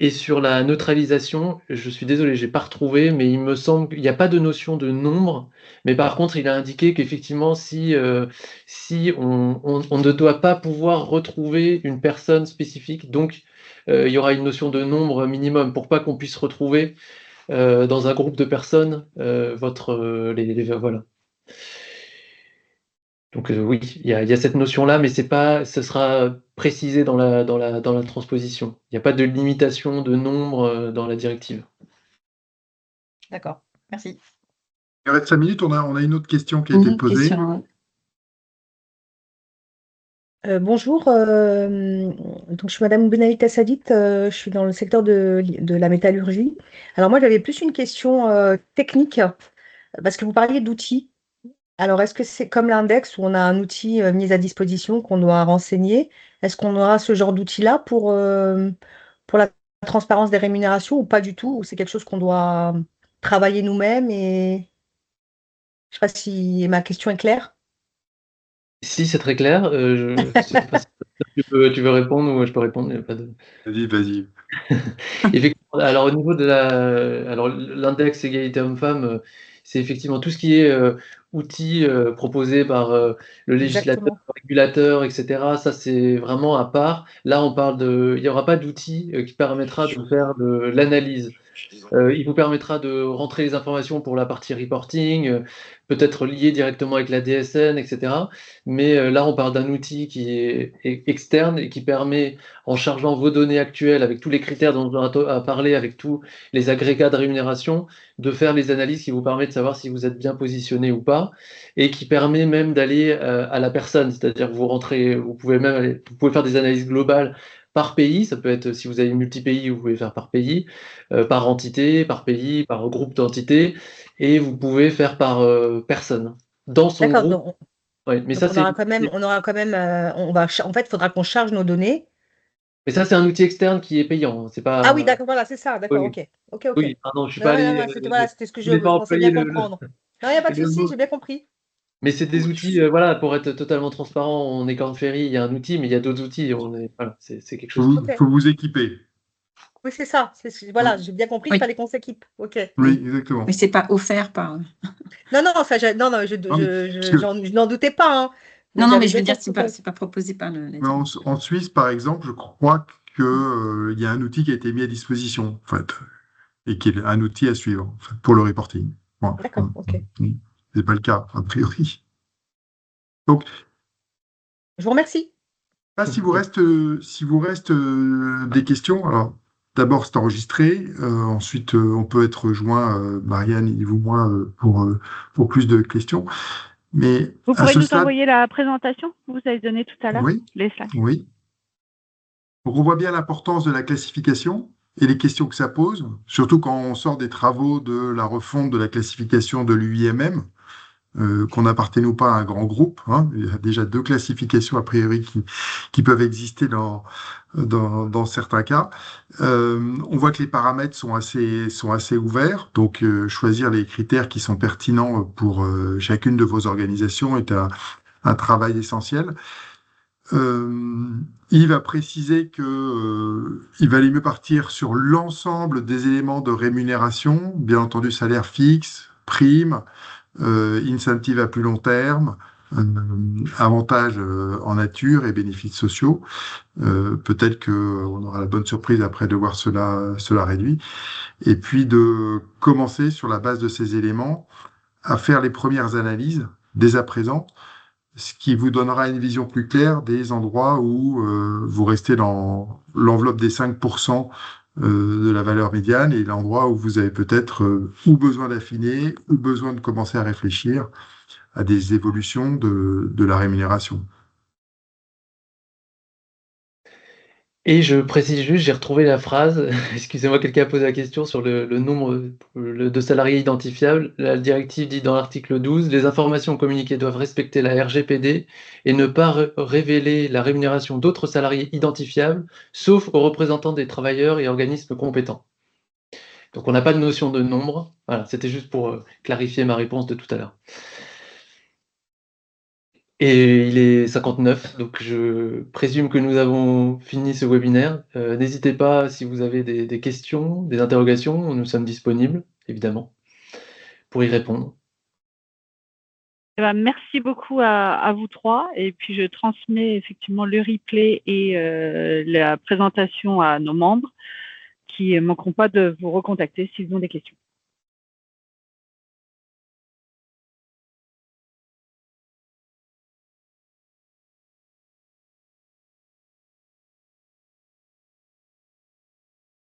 S4: Et sur la neutralisation, je suis désolé, j'ai pas retrouvé, mais il me semble qu'il n'y a pas de notion de nombre. Mais par contre, il a indiqué qu'effectivement, si on ne doit pas pouvoir retrouver une personne spécifique, donc il y aura une notion de nombre minimum pour pas qu'on puisse retrouver dans un groupe de personnes voilà. Donc oui, il y a cette notion-là, mais ce sera précisé dans la transposition. Il n'y a pas de limitation de nombre dans la directive.
S10: D'accord, merci.
S3: Il reste 5 minutes, on a une autre question qui a été posée.
S11: Bonjour, donc je suis Madame Benahita Sadit, je suis dans le secteur de la métallurgie. Alors moi j'avais plus une question technique, parce que vous parliez d'outils. Alors est-ce que c'est comme l'index où on a un outil mis à disposition qu'on doit renseigner? Est-ce qu'on aura ce genre d'outil-là pour la transparence des rémunérations ou pas du tout? Ou c'est quelque chose qu'on doit travailler nous-mêmes et je ne sais pas si ma question est claire.
S4: Si, c'est très clair. Je sais pas si tu veux répondre ou je peux répondre. Il y a pas de...
S3: Vas-y.
S4: Effectivement, alors au niveau de l'index égalité homme-femme, c'est effectivement tout ce qui est outils proposés par le législateur, le régulateur, etc. Ça, c'est vraiment à part. Là, il n'y aura pas d'outil qui permettra de faire de l'analyse. Il vous permettra de rentrer les informations pour la partie reporting, peut-être lié directement avec la DSN, etc. Mais là, on parle d'un outil qui est externe et qui permet, en chargeant vos données actuelles avec tous les critères dont on a parlé, avec tous les agrégats de rémunération, de faire les analyses qui vous permettent de savoir si vous êtes bien positionné ou pas, et qui permet même d'aller à la personne, c'est-à-dire que vous pouvez faire des analyses globales par pays. Ça peut être, si vous avez multi-pays, vous pouvez faire par pays, par entité, par pays, par groupe d'entités, et vous pouvez faire par personne dans son groupe.
S11: Donc,
S4: ouais, mais ça,
S11: on aura quand même, en fait, il faudra qu'on charge nos données.
S4: Mais ça, c'est un outil externe qui est payant. C'est pas...
S11: Ah oui, d'accord, voilà, c'est ça, d'accord,
S4: oui.
S11: ok.
S4: Oui, pardon, je suis pas allé.
S11: C'était ce que je pensais bien comprendre. Non, il n'y a pas de souci, j'ai bien compris.
S4: Mais c'est des outils, voilà, pour être totalement transparent, on est Korn Ferry, il y a un outil, mais il y a d'autres outils. Voilà, c'est quelque chose.
S3: Il faut vous équiper.
S11: Oui, c'est ça. Voilà, j'ai bien compris qu'il fallait qu'on s'équipe. Ok.
S3: Oui, exactement.
S2: Mais c'est pas offert par.
S11: Non, je n'en doutais pas. Hein.
S2: Non, mais je veux dire, c'est pas proposé par le.
S3: En Suisse, par exemple, je crois qu'il y a un outil qui a été mis à disposition, en fait, et qui est un outil à suivre en fait, pour le reporting. Bon,
S11: d'accord, ok.
S3: C'est pas le cas, a priori. Donc,
S11: je vous remercie.
S3: Si vous reste des questions, alors d'abord c'est enregistré, ensuite on peut être joint, Marianne, Yves ou moi, pour plus de questions. Mais
S1: vous pourrez nous envoyer la présentation que vous avez donnée tout à l'heure, les slides.
S3: Oui. Donc on voit bien l'importance de la classification et les questions que ça pose, surtout quand on sort des travaux de la refonte de la classification de l'UIMM. Qu'on n'appartienne ou pas à un grand groupe. Hein. Il y a déjà 2 classifications a priori qui peuvent exister dans certains cas. On voit que les paramètres sont assez ouverts, donc choisir les critères qui sont pertinents pour chacune de vos organisations est un travail essentiel. Yves a précisé qu'il valait mieux partir sur l'ensemble des éléments de rémunération, bien entendu salaire fixe, prime, incentive à plus long terme, avantages en nature et bénéfices sociaux. Peut-être qu'on aura la bonne surprise après de voir cela réduit. Et puis de commencer sur la base de ces éléments à faire les premières analyses dès à présent, ce qui vous donnera une vision plus claire des endroits où vous restez dans l'enveloppe des 5% de la valeur médiane et l'endroit où vous avez peut-être ou besoin d'affiner ou besoin de commencer à réfléchir à des évolutions de la rémunération.
S4: Et je précise juste, j'ai retrouvé la phrase, excusez-moi, quelqu'un a posé la question sur le nombre de salariés identifiables. La directive dit dans l'article 12, les informations communiquées doivent respecter la RGPD et ne pas révéler la rémunération d'autres salariés identifiables, sauf aux représentants des travailleurs et organismes compétents. Donc on n'a pas de notion de nombre. Voilà, c'était juste pour clarifier ma réponse de tout à l'heure. Et il est 59, donc je présume que nous avons fini ce webinaire. N'hésitez pas, si vous avez des questions, des interrogations, nous sommes disponibles, évidemment, pour y répondre.
S1: Eh ben, merci beaucoup à vous trois, et puis je transmets effectivement le replay et la présentation à nos membres qui ne manqueront pas de vous recontacter s'ils ont des questions.